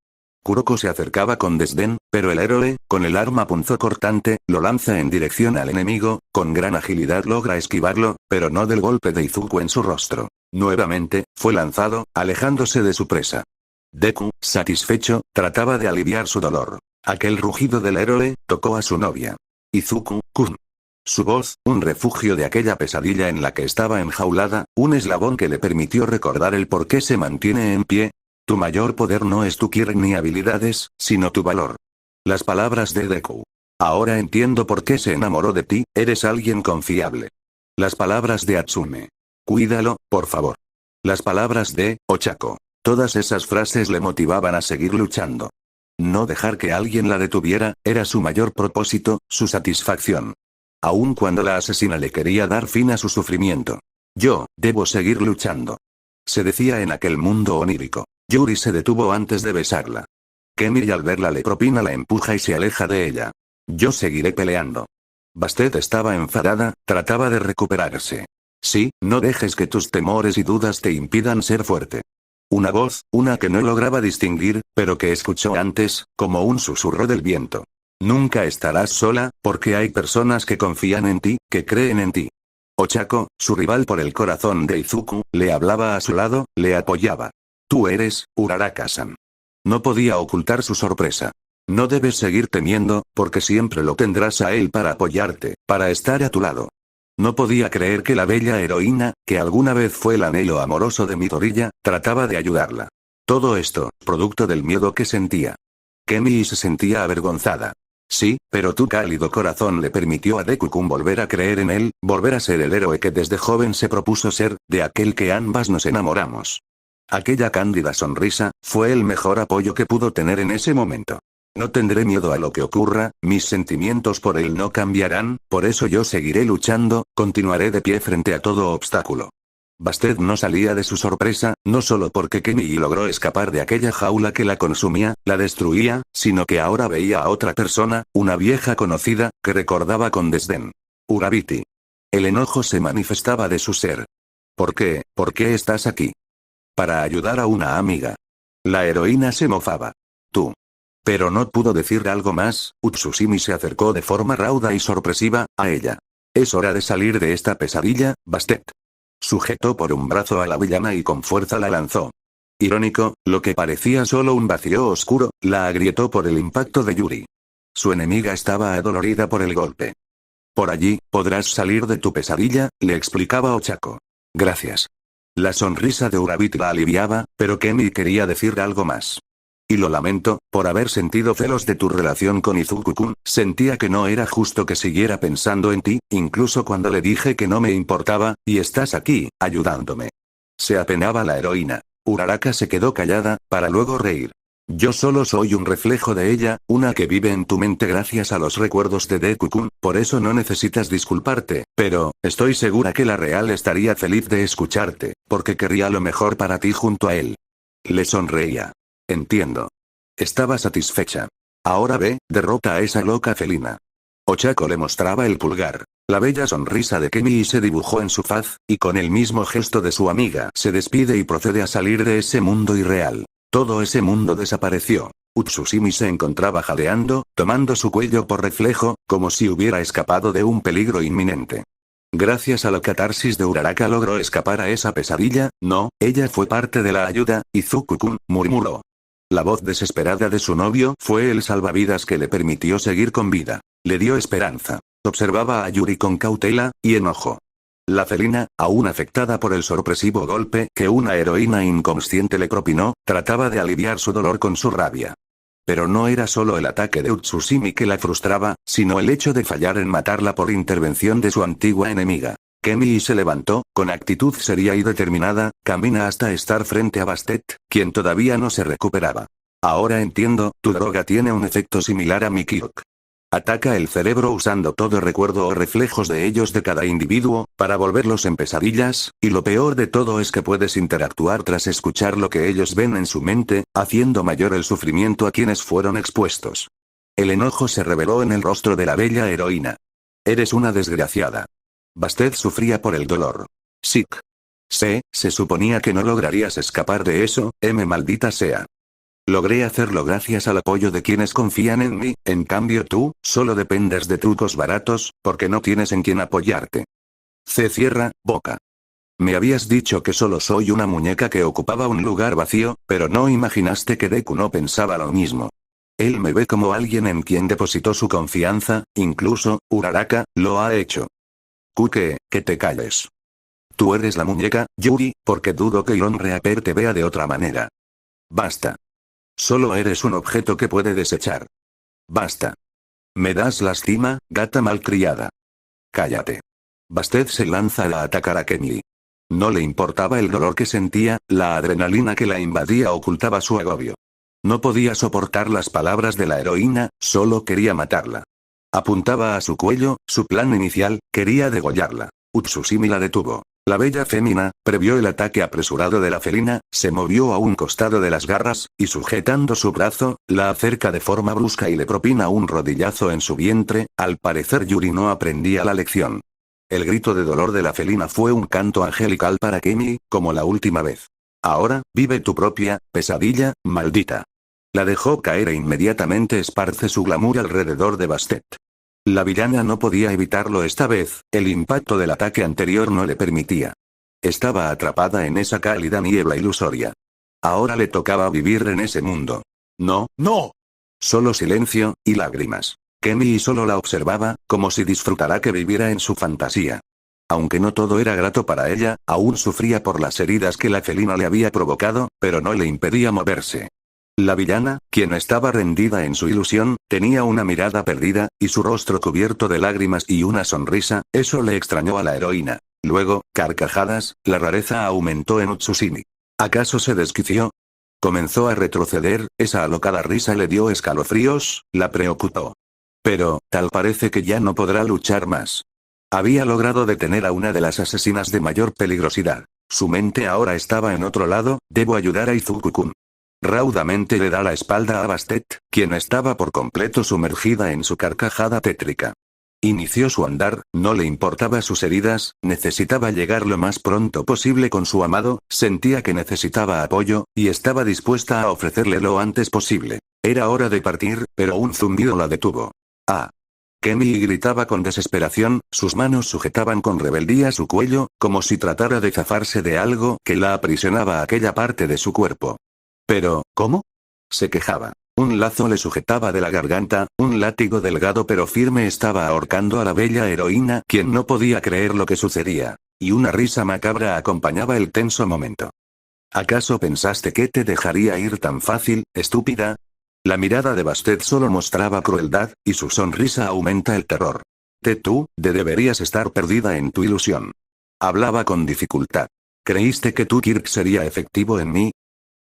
Kuroko se acercaba con desdén, pero el héroe, con el arma punzocortante, lo lanza en dirección al enemigo, con gran agilidad logra esquivarlo, pero no del golpe de Izuku en su rostro. Nuevamente, fue lanzado, alejándose de su presa. Deku, satisfecho, trataba de aliviar su dolor. Aquel rugido del héroe, tocó a su novia. Izuku-kun. Su voz, un refugio de aquella pesadilla en la que estaba enjaulada, un eslabón que le permitió recordar el por qué se mantiene en pie. Tu mayor poder no es tu ki ni habilidades, sino tu valor. Las palabras de Deku. Ahora entiendo por qué se enamoró de ti, eres alguien confiable. Las palabras de Atsume. Cuídalo, por favor. Las palabras de Ochako. Todas esas frases le motivaban a seguir luchando. No dejar que alguien la detuviera, era su mayor propósito, su satisfacción. Aun cuando la asesina le quería dar fin a su sufrimiento. Yo, debo seguir luchando. Se decía en aquel mundo onírico. Yuri se detuvo antes de besarla. Kemi al verla le propina la empuja y se aleja de ella. Yo seguiré peleando. Bastet estaba enfadada, trataba de recuperarse. Sí, no dejes que tus temores y dudas te impidan ser fuerte. Una voz, una que no lograba distinguir, pero que escuchó antes, como un susurro del viento. Nunca estarás sola, porque hay personas que confían en ti, que creen en ti. Ochako, su rival por el corazón de Izuku, le hablaba a su lado, le apoyaba. Tú eres, Uraraka-san. No podía ocultar su sorpresa. No debes seguir temiendo, porque siempre lo tendrás a él para apoyarte, para estar a tu lado. No podía creer que la bella heroína, que alguna vez fue el anhelo amoroso de Midoriya, trataba de ayudarla. Todo esto, producto del miedo que sentía. Kemi se sentía avergonzada. Sí, pero tu cálido corazón le permitió a Deku-kun volver a creer en él, volver a ser el héroe que desde joven se propuso ser, de aquel que ambas nos enamoramos. Aquella cándida sonrisa, fue el mejor apoyo que pudo tener en ese momento. No tendré miedo a lo que ocurra, mis sentimientos por él no cambiarán, por eso yo seguiré luchando, continuaré de pie frente a todo obstáculo. Bastet no salía de su sorpresa, no solo porque Kemi logró escapar de aquella jaula que la consumía, la destruía, sino que ahora veía a otra persona, una vieja conocida, que recordaba con desdén. Urabiti. El enojo se manifestaba de su ser. ¿Por qué? ¿Por qué estás aquí? Para ayudar a una amiga. La heroína se mofaba. Tú. Pero no pudo decir algo más, Utsusimi se acercó de forma rauda y sorpresiva, a ella. Es hora de salir de esta pesadilla, Bastet. Sujetó por un brazo a la villana y con fuerza la lanzó. Irónico, lo que parecía solo un vacío oscuro, la agrietó por el impacto de Yuri. Su enemiga estaba adolorida por el golpe. Por allí, podrás salir de tu pesadilla, le explicaba Ochako. Gracias. La sonrisa de Urabit la aliviaba, pero Kemi quería decir algo más. Y lo lamento, por haber sentido celos de tu relación con Izuku-kun, sentía que no era justo que siguiera pensando en ti, incluso cuando le dije que no me importaba, y estás aquí, ayudándome. Se apenaba la heroína. Uraraka se quedó callada, para luego reír. Yo solo soy un reflejo de ella, una que vive en tu mente gracias a los recuerdos de Deku-kun, por eso no necesitas disculparte, pero, estoy segura que la real estaría feliz de escucharte, porque querría lo mejor para ti junto a él. Le sonreía. Entiendo. Estaba satisfecha. Ahora ve, derrota a esa loca felina. Ochako le mostraba el pulgar. La bella sonrisa de Kemi se dibujó en su faz, y con el mismo gesto de su amiga se despide y procede a salir de ese mundo irreal. Todo ese mundo desapareció. Utsusimi se encontraba jadeando, tomando su cuello por reflejo, como si hubiera escapado de un peligro inminente. Gracias a la catarsis de Uraraka logró escapar a esa pesadilla, no, ella fue parte de la ayuda, Izuku-kun, murmuró. La voz desesperada de su novio fue el salvavidas que le permitió seguir con vida. Le dio esperanza. Observaba a Yuri con cautela y enojo. La felina, aún afectada por el sorpresivo golpe que una heroína inconsciente le propinó, trataba de aliviar su dolor con su rabia. Pero no era solo el ataque de Utsusimi que la frustraba, sino el hecho de fallar en matarla por intervención de su antigua enemiga. Kemi se levantó, con actitud seria y determinada, camina hasta estar frente a Bastet, quien todavía no se recuperaba. Ahora entiendo, tu droga tiene un efecto similar a mi Kyok. Ataca el cerebro usando todo recuerdo o reflejos de ellos de cada individuo, para volverlos en pesadillas, y lo peor de todo es que puedes interactuar tras escuchar lo que ellos ven en su mente, haciendo mayor el sufrimiento a quienes fueron expuestos. El enojo se reveló en el rostro de la bella heroína. Eres una desgraciada. Bastet sufría por el dolor. Sick. Se suponía que no lograrías escapar de eso, maldita sea. Logré hacerlo gracias al apoyo de quienes confían en mí, en cambio tú, solo dependes de trucos baratos, porque no tienes en quien apoyarte. Cierra boca. Me habías dicho que solo soy una muñeca que ocupaba un lugar vacío, pero no imaginaste que Deku no pensaba lo mismo. Él me ve como alguien en quien depositó su confianza, incluso, Uraraka, lo ha hecho. Que te calles. Tú eres la muñeca, Yuri, porque dudo que Iron Reaper te vea de otra manera. Basta. Solo eres un objeto que puede desechar. Basta. Me das lástima, gata malcriada. Cállate. Bastet se lanza a atacar a Kenny. No le importaba el dolor que sentía, la adrenalina que la invadía ocultaba su agobio. No podía soportar las palabras de la heroína, solo quería matarla. Apuntaba a su cuello, su plan inicial, quería degollarla. Utsusimi la detuvo. La bella fémina, previó el ataque apresurado de la felina, se movió a un costado de las garras, y sujetando su brazo, la acerca de forma brusca y le propina un rodillazo en su vientre. Al parecer Yuri no aprendía la lección. El grito de dolor de la felina fue un canto angelical para Kenny, como la última vez. Ahora, vive tu propia pesadilla, maldita. La dejó caer e inmediatamente esparce su glamour alrededor de Bastet. La villana no podía evitarlo esta vez, el impacto del ataque anterior no le permitía. Estaba atrapada en esa cálida niebla ilusoria. Ahora le tocaba vivir en ese mundo. No, no. Solo silencio, y lágrimas. Kenny solo la observaba, como si disfrutara que viviera en su fantasía. Aunque no todo era grato para ella, aún sufría por las heridas que la felina le había provocado, pero no le impedía moverse. La villana, quien estaba rendida en su ilusión, tenía una mirada perdida, y su rostro cubierto de lágrimas y una sonrisa, eso le extrañó a la heroína. Luego, carcajadas, la rareza aumentó en Utsusimi. ¿Acaso se desquició? Comenzó a retroceder, esa alocada risa le dio escalofríos, la preocupó. Pero, tal parece que ya no podrá luchar más. Había logrado detener a una de las asesinas de mayor peligrosidad. Su mente ahora estaba en otro lado, debo ayudar a Izuku-kun. Raudamente le da la espalda a Bastet, quien estaba por completo sumergida en su carcajada tétrica. Inició su andar, no le importaba sus heridas, necesitaba llegar lo más pronto posible con su amado, sentía que necesitaba apoyo, y estaba dispuesta a ofrecerle lo antes posible. Era hora de partir, pero un zumbido la detuvo. ¡Ah! Kenny gritaba con desesperación, sus manos sujetaban con rebeldía su cuello, como si tratara de zafarse de algo que la aprisionaba a aquella parte de su cuerpo. Pero, ¿cómo? Se quejaba. Un lazo le sujetaba de la garganta, un látigo delgado pero firme estaba ahorcando a la bella heroína, quien no podía creer lo que sucedía. Y una risa macabra acompañaba el tenso momento. ¿Acaso pensaste que te dejaría ir tan fácil, estúpida? La mirada de Bastet solo mostraba crueldad, y su sonrisa aumenta el terror. Tú deberías estar perdida en tu ilusión. Hablaba con dificultad. ¿Creíste que tu Kirk sería efectivo en mí?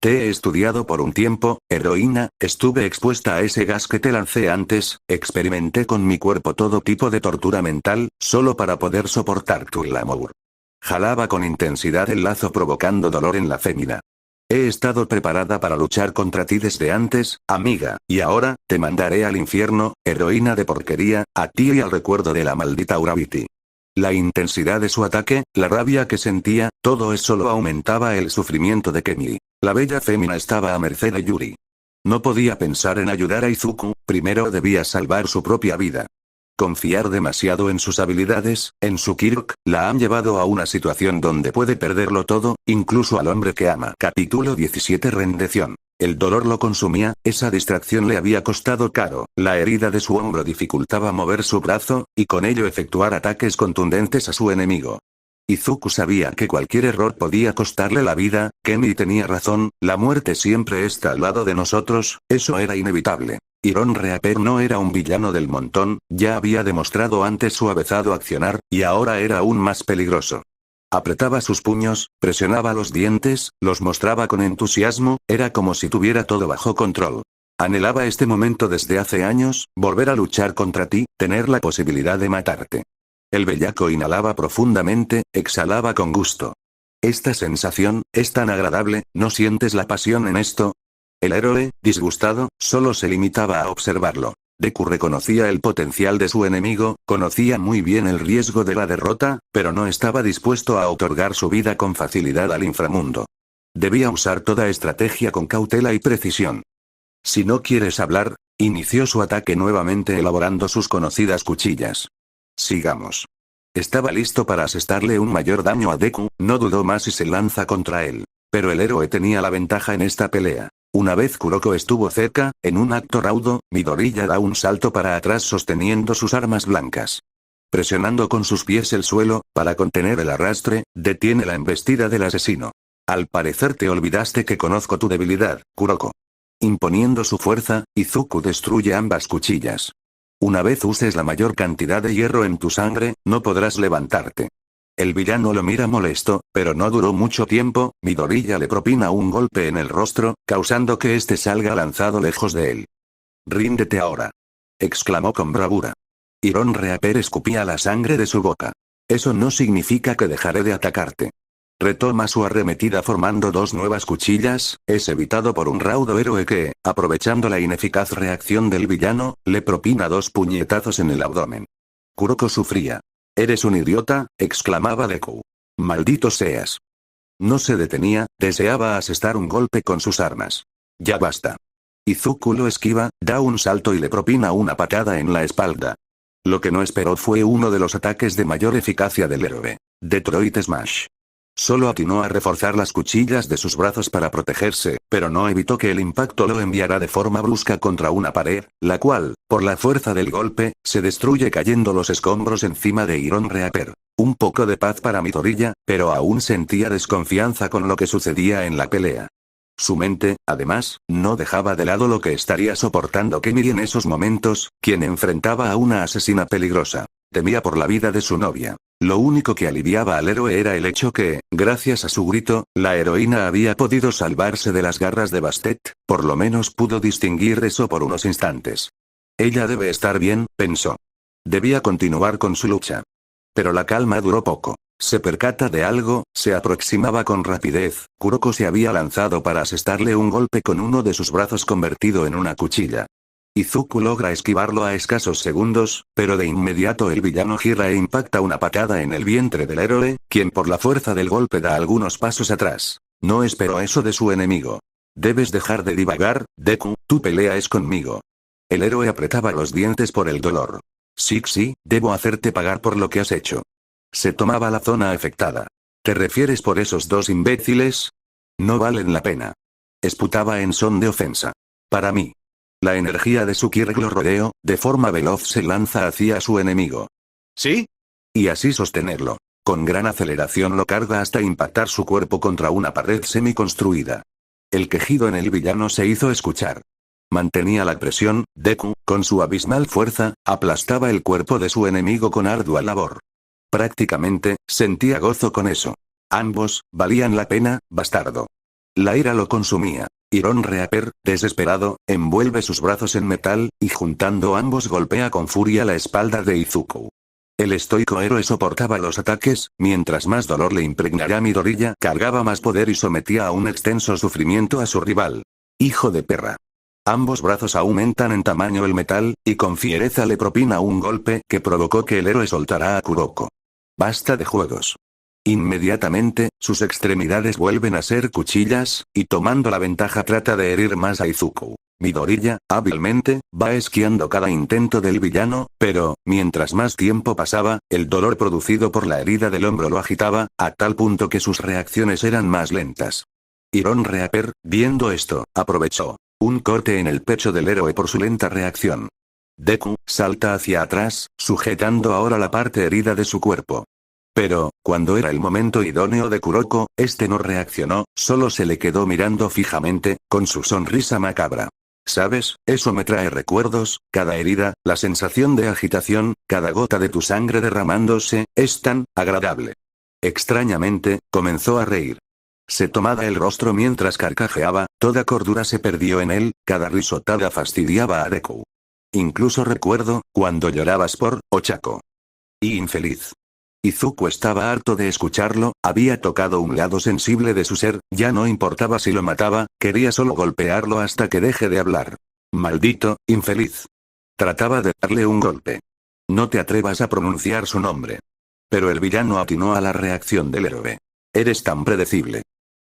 Te he estudiado por un tiempo, heroína, estuve expuesta a ese gas que te lancé antes, experimenté con mi cuerpo todo tipo de tortura mental, solo para poder soportar tu glamour. Jalaba con intensidad el lazo provocando dolor en la fémina. He estado preparada para luchar contra ti desde antes, amiga, y ahora, te mandaré al infierno, heroína de porquería, a ti y al recuerdo de la maldita Urabiti. La intensidad de su ataque, la rabia que sentía, todo eso lo aumentaba el sufrimiento de Kenny. La bella fémina estaba a merced de Yuri. No podía pensar en ayudar a Izuku, primero debía salvar su propia vida. Confiar demasiado en sus habilidades, en su Kirk, la han llevado a una situación donde puede perderlo todo, incluso al hombre que ama. Capítulo 17 Rendición. El dolor lo consumía, esa distracción le había costado caro, la herida de su hombro dificultaba mover su brazo, y con ello efectuar ataques contundentes a su enemigo. Izuku sabía que cualquier error podía costarle la vida, Kenny tenía razón, la muerte siempre está al lado de nosotros, eso era inevitable. Iron Reaper no era un villano del montón, ya había demostrado antes su avezado accionar, y ahora era aún más peligroso. Apretaba sus puños, presionaba los dientes, los mostraba con entusiasmo, era como si tuviera todo bajo control. Anhelaba este momento desde hace años, volver a luchar contra ti, tener la posibilidad de matarte. El bellaco inhalaba profundamente, exhalaba con gusto. Esta sensación, es tan agradable, ¿no sientes la pasión en esto? El héroe, disgustado, solo se limitaba a observarlo. Deku reconocía el potencial de su enemigo, conocía muy bien el riesgo de la derrota, pero no estaba dispuesto a otorgar su vida con facilidad al inframundo. Debía usar toda estrategia con cautela y precisión. Si no quieres hablar, inició su ataque nuevamente elaborando sus conocidas cuchillas. Sigamos. Estaba listo para asestarle un mayor daño a Deku, no dudó más y se lanza contra él. Pero el héroe tenía la ventaja en esta pelea. Una vez Kuroko estuvo cerca, en un acto raudo, Midoriya da un salto para atrás sosteniendo sus armas blancas. Presionando con sus pies el suelo, para contener el arrastre, detiene la embestida del asesino. Al parecer te olvidaste que conozco tu debilidad, Kuroko. Imponiendo su fuerza, Izuku destruye ambas cuchillas. Una vez uses la mayor cantidad de hierro en tu sangre, no podrás levantarte. El villano lo mira molesto, pero no duró mucho tiempo, Midoriya le propina un golpe en el rostro, causando que este salga lanzado lejos de él. «Ríndete ahora», exclamó con bravura. Iron Reaper escupía la sangre de su boca. «Eso no significa que dejaré de atacarte». Retoma su arremetida formando dos nuevas cuchillas, es evitado por un raudo héroe que, aprovechando la ineficaz reacción del villano, le propina dos puñetazos en el abdomen. Kuroko sufría. «Eres un idiota», exclamaba Deku. «Maldito seas». No se detenía, deseaba asestar un golpe con sus armas. «Ya basta». Izuku lo esquiva, da un salto y le propina una patada en la espalda. Lo que no esperó fue uno de los ataques de mayor eficacia del héroe. Detroit Smash. Solo atinó a reforzar las cuchillas de sus brazos para protegerse, pero no evitó que el impacto lo enviara de forma brusca contra una pared, la cual, por la fuerza del golpe, se destruye cayendo los escombros encima de Iron Reaper. Un poco de paz para Midoriya, pero aún sentía desconfianza con lo que sucedía en la pelea. Su mente, además, no dejaba de lado lo que estaría soportando Kemiri en esos momentos, quien enfrentaba a una asesina peligrosa. Temía por la vida de su novia. Lo único que aliviaba al héroe era el hecho que, gracias a su grito, la heroína había podido salvarse de las garras de Bastet, por lo menos pudo distinguir eso por unos instantes. Ella debe estar bien, pensó. Debía continuar con su lucha. Pero la calma duró poco. Se percata de algo, se aproximaba con rapidez, Kuroko se había lanzado para asestarle un golpe con uno de sus brazos convertido en una cuchilla. Izuku logra esquivarlo a escasos segundos, pero de inmediato el villano gira e impacta una patada en el vientre del héroe, quien por la fuerza del golpe da algunos pasos atrás. No esperó eso de su enemigo. Debes dejar de divagar, Deku, tu pelea es conmigo. El héroe apretaba los dientes por el dolor. Sí, debo hacerte pagar por lo que has hecho. Se tomaba la zona afectada. ¿Te refieres por esos dos imbéciles? No valen la pena. Esputaba en son de ofensa. Para mí. La energía de su Kirk lo rodeó, de forma veloz se lanza hacia su enemigo. ¿Sí? Y así sostenerlo. Con gran aceleración lo carga hasta impactar su cuerpo contra una pared semi-construida. El quejido en el villano se hizo escuchar. Mantenía la presión, Deku, con su abismal fuerza, aplastaba el cuerpo de su enemigo con ardua labor. Prácticamente, sentía gozo con eso. Ambos, valían la pena, bastardo. La ira lo consumía. Iron Reaper, desesperado, envuelve sus brazos en metal, y juntando ambos golpea con furia la espalda de Izuku. El estoico héroe soportaba los ataques, mientras más dolor le impregnara Midoriya, cargaba más poder y sometía a un extenso sufrimiento a su rival. Hijo de perra. Ambos brazos aumentan en tamaño el metal, y con fiereza le propina un golpe que provocó que el héroe soltara a Kuroko. Basta de juegos. Inmediatamente, sus extremidades vuelven a ser cuchillas, y tomando la ventaja trata de herir más a Izuku. Midoriya, hábilmente, va esquiando cada intento del villano, pero, mientras más tiempo pasaba, el dolor producido por la herida del hombro lo agitaba, a tal punto que sus reacciones eran más lentas. Iron Reaper, viendo esto, aprovechó. Un corte en el pecho del héroe por su lenta reacción. Deku, salta hacia atrás, sujetando ahora la parte herida de su cuerpo. Pero, cuando era el momento idóneo de Kuroko, este no reaccionó, solo se le quedó mirando fijamente, con su sonrisa macabra. ¿Sabes? Eso me trae recuerdos, cada herida, la sensación de agitación, cada gota de tu sangre derramándose, es tan agradable. Extrañamente, comenzó a reír. Se tomaba el rostro mientras carcajeaba, toda cordura se perdió en él, cada risotada fastidiaba a Deku. Incluso recuerdo, cuando llorabas por Ochako. Y infeliz. Izuku estaba harto de escucharlo, había tocado un lado sensible de su ser, ya no importaba si lo mataba, quería solo golpearlo hasta que deje de hablar. Maldito, infeliz. Trataba de darle un golpe. No te atrevas a pronunciar su nombre. Pero el villano atinó a la reacción del héroe. Eres tan predecible.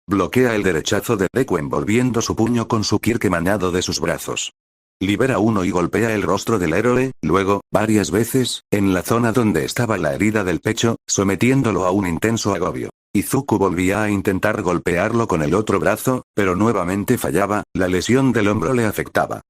Bloquea el derechazo de Deku envolviendo su puño con su kirk emanado de sus brazos. Libera uno y golpea el rostro del héroe, luego, varias veces, en la zona donde estaba la herida del pecho, sometiéndolo a un intenso agobio. Izuku volvía a intentar golpearlo con el otro brazo, pero nuevamente fallaba, la lesión del hombro le afectaba.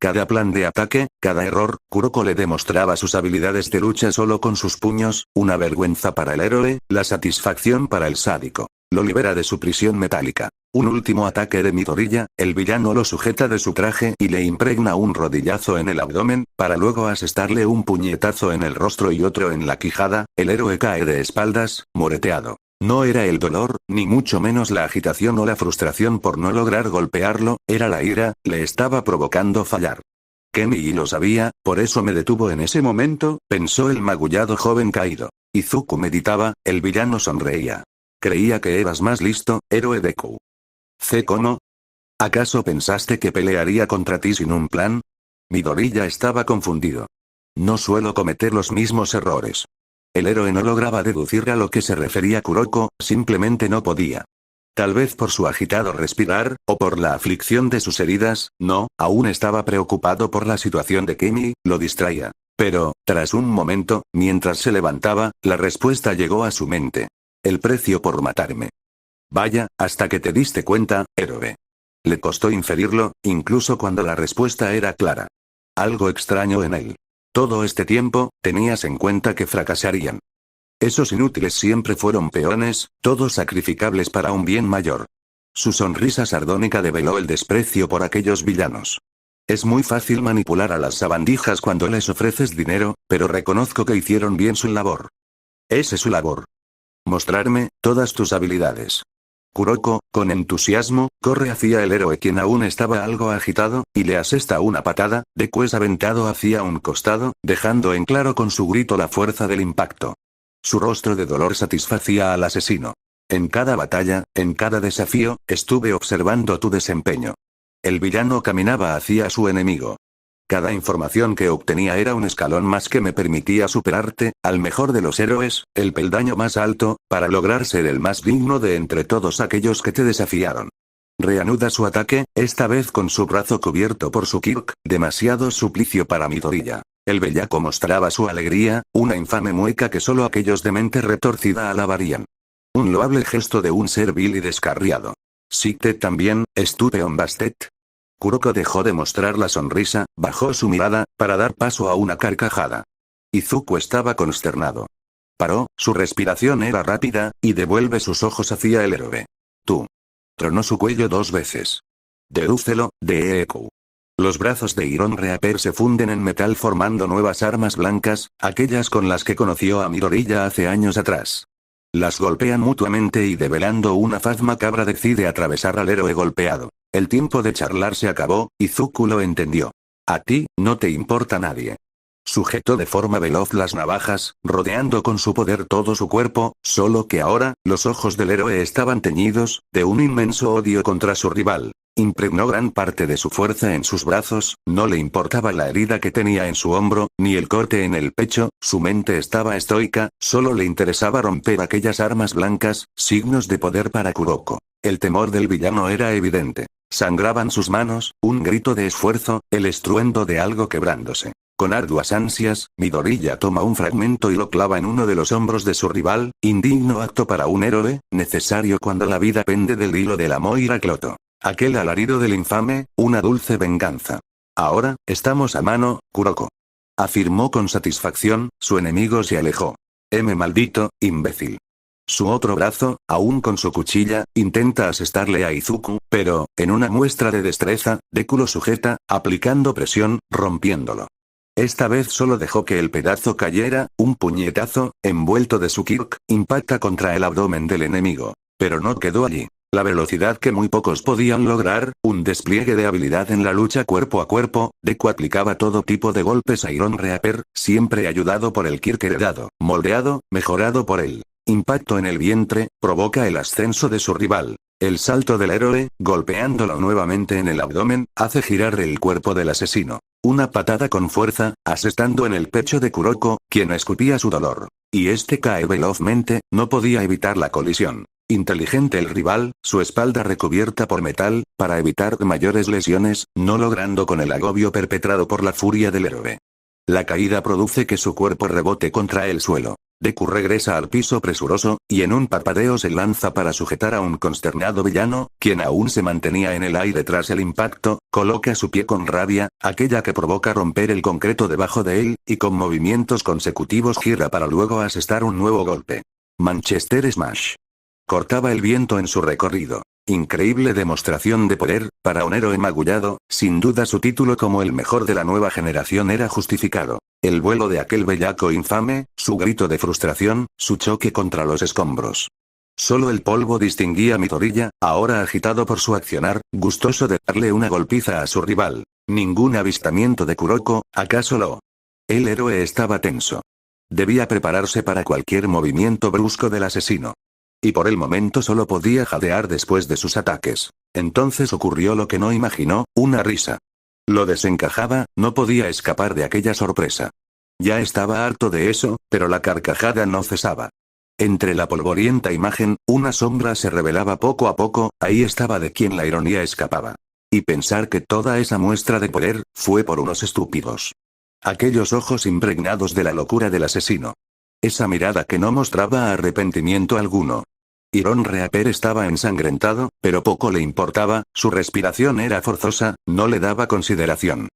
Cada plan de ataque, cada error, Kuroko le demostraba sus habilidades de lucha solo con sus puños, una vergüenza para el héroe, la satisfacción para el sádico. Lo libera de su prisión metálica. Un último ataque de Midoriya, el villano lo sujeta de su traje y le impregna un rodillazo en el abdomen, para luego asestarle un puñetazo en el rostro y otro en la quijada, el héroe cae de espaldas, moreteado. No era el dolor, ni mucho menos la agitación o la frustración por no lograr golpearlo, era la ira, le estaba provocando fallar. Kemi lo sabía, por eso me detuvo en ese momento, pensó el magullado joven caído. Izuku meditaba, el villano sonreía. Creía que eras más listo, héroe Deku. ¿Kono? ¿Acaso pensaste que pelearía contra ti sin un plan? Midoriya estaba confundido. No suelo cometer los mismos errores. El héroe no lograba deducir a lo que se refería Kuroko, simplemente no podía. Tal vez por su agitado respirar, o por la aflicción de sus heridas, no, aún estaba preocupado por la situación de Kemi, lo distraía. Pero, tras un momento, mientras se levantaba, la respuesta llegó a su mente. El precio por matarme. Vaya, hasta que te diste cuenta, héroe. Le costó inferirlo, incluso cuando la respuesta era clara. Algo extraño en él. Todo este tiempo, tenías en cuenta que fracasarían. Esos inútiles siempre fueron peones, todos sacrificables para un bien mayor. Su sonrisa sardónica develó el desprecio por aquellos villanos. Es muy fácil manipular a las sabandijas cuando les ofreces dinero, pero reconozco que hicieron bien su labor. Esa es su labor. Mostrarme todas tus habilidades. Kuroko, con entusiasmo, corre hacia el héroe quien aún estaba algo agitado, y le asesta una patada, Deku es aventado hacia un costado, dejando en claro con su grito la fuerza del impacto. Su rostro de dolor satisfacía al asesino. En cada batalla, en cada desafío, estuve observando tu desempeño. El villano caminaba hacia su enemigo. Cada información que obtenía era un escalón más que me permitía superarte, al mejor de los héroes, el peldaño más alto, para lograr ser el más digno de entre todos aquellos que te desafiaron. Reanuda su ataque, esta vez con su brazo cubierto por su kirk, demasiado suplicio para Midoriya. El bellaco mostraba su alegría, una infame mueca que solo aquellos de mente retorcida alabarían. Un loable gesto de un ser vil y descarriado. ¿Sicte también, Stupeon Bastet? Kuroko dejó de mostrar la sonrisa, bajó su mirada, para dar paso a una carcajada. Izuku estaba consternado. Paró, su respiración era rápida, y devuelve sus ojos hacia el héroe. Tú. Tronó su cuello 2 veces. Dedúcelo, Deku. Los brazos de Iron Reaper se funden en metal formando nuevas armas blancas, aquellas con las que conoció a Midoriya hace años atrás. Las golpean mutuamente y develando una faz macabra decide atravesar al héroe golpeado. El tiempo de charlar se acabó, Izuku lo entendió. A ti, no te importa nadie. Sujetó de forma veloz las navajas, rodeando con su poder todo su cuerpo, solo que ahora, los ojos del héroe estaban teñidos, de un inmenso odio contra su rival. Impregnó gran parte de su fuerza en sus brazos, no le importaba la herida que tenía en su hombro, ni el corte en el pecho, su mente estaba estoica, solo le interesaba romper aquellas armas blancas, signos de poder para Kuroko. El temor del villano era evidente. Sangraban sus manos, un grito de esfuerzo, el estruendo de algo quebrándose. Con arduas ansias, Midoriya toma un fragmento y lo clava en uno de los hombros de su rival, indigno acto para un héroe, necesario cuando la vida pende del hilo de la Moira Cloto. Aquel alarido del infame, una dulce venganza. Ahora, estamos a mano, Kuroko. Afirmó con satisfacción, su enemigo se alejó. Maldito, imbécil. Su otro brazo, aún con su cuchilla, intenta asestarle a Izuku, pero, en una muestra de destreza, Deku lo sujeta, aplicando presión, rompiéndolo. Esta vez solo dejó que el pedazo cayera, un puñetazo, envuelto de su kirk, impacta contra el abdomen del enemigo. Pero no quedó allí. La velocidad que muy pocos podían lograr, un despliegue de habilidad en la lucha cuerpo a cuerpo, Deku aplicaba todo tipo de golpes a Iron Reaper, siempre ayudado por el kirk heredado, moldeado, mejorado por él. Impacto en el vientre, provoca el ascenso de su rival. El salto del héroe, golpeándolo nuevamente en el abdomen, hace girar el cuerpo del asesino. Una patada con fuerza, asestando en el pecho de Kuroko, quien escupía su dolor. Y este cae velozmente, no podía evitar la colisión. Inteligente el rival, su espalda recubierta por metal, para evitar mayores lesiones, no logrando con el agobio perpetrado por la furia del héroe. La caída produce que su cuerpo rebote contra el suelo. Deku regresa al piso presuroso, y en un parpadeo se lanza para sujetar a un consternado villano, quien aún se mantenía en el aire tras el impacto, coloca su pie con rabia, aquella que provoca romper el concreto debajo de él, y con movimientos consecutivos gira para luego asestar un nuevo golpe. Manchester Smash. Cortaba el viento en su recorrido. Increíble demostración de poder, para un héroe magullado, sin duda su título como el mejor de la nueva generación era justificado. El vuelo de aquel bellaco infame, su grito de frustración, su choque contra los escombros. Solo el polvo distinguía a Midoriya, ahora agitado por su accionar, gustoso de darle una golpiza a su rival. Ningún avistamiento de Kuroko, ¿acaso lo? El héroe estaba tenso. Debía prepararse para cualquier movimiento brusco del asesino. Y por el momento solo podía jadear después de sus ataques. Entonces ocurrió lo que no imaginó, una risa. Lo desencajaba, no podía escapar de aquella sorpresa. Ya estaba harto de eso, pero la carcajada no cesaba. Entre la polvorienta imagen, una sombra se revelaba poco a poco, ahí estaba de quien la ironía escapaba. Y pensar que toda esa muestra de poder, fue por unos estúpidos. Aquellos ojos impregnados de la locura del asesino. Esa mirada que no mostraba arrepentimiento alguno. Iron Reaper estaba ensangrentado, pero poco le importaba, su respiración era forzosa, no le daba consideración.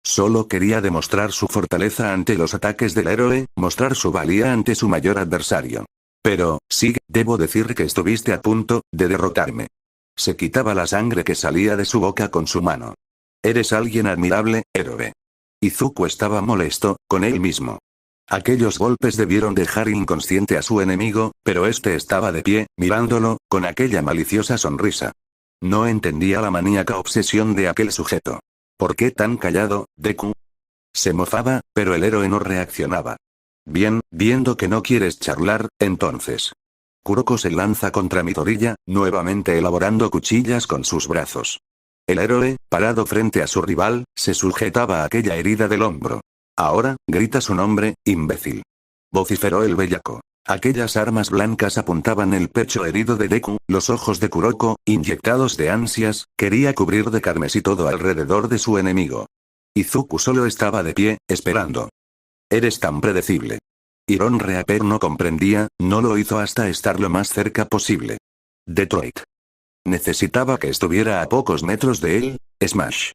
Solo quería demostrar su fortaleza ante los ataques del héroe, mostrar su valía ante su mayor adversario. Pero, sí, debo decir que estuviste a punto de derrotarme. Se quitaba la sangre que salía de su boca con su mano. Eres alguien admirable, héroe. Izuku estaba molesto, con él mismo. Aquellos golpes debieron dejar inconsciente a su enemigo, pero este estaba de pie, mirándolo, con aquella maliciosa sonrisa. No entendía la maníaca obsesión de aquel sujeto. ¿Por qué tan callado, Deku? Se mofaba, pero el héroe no reaccionaba. Bien, viendo que no quieres charlar, entonces. Kuroko se lanza contra Midoriya, nuevamente elaborando cuchillas con sus brazos. El héroe, parado frente a su rival, se sujetaba a aquella herida del hombro. Ahora, grita su nombre, imbécil. Vociferó el bellaco. Aquellas armas blancas apuntaban el pecho herido de Deku, los ojos de Kuroko, inyectados de ansias, quería cubrir de carmesí todo alrededor de su enemigo. Izuku solo estaba de pie, esperando. Eres tan predecible. Iron Reaper no comprendía, no lo hizo hasta estar lo más cerca posible. Detroit. Necesitaba que estuviera a pocos metros de él, Smash.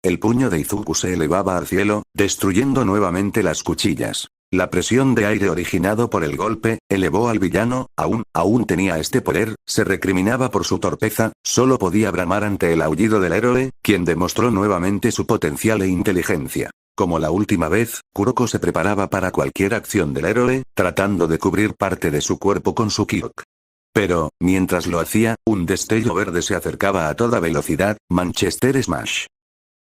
El puño de Izuku se elevaba al cielo, destruyendo nuevamente las cuchillas. La presión de aire originado por el golpe, elevó al villano, aún tenía este poder, se recriminaba por su torpeza, solo podía bramar ante el aullido del héroe, quien demostró nuevamente su potencial e inteligencia. Como la última vez, Kuroko se preparaba para cualquier acción del héroe, tratando de cubrir parte de su cuerpo con su Kyok. Pero, mientras lo hacía, un destello verde se acercaba a toda velocidad, Manchester Smash.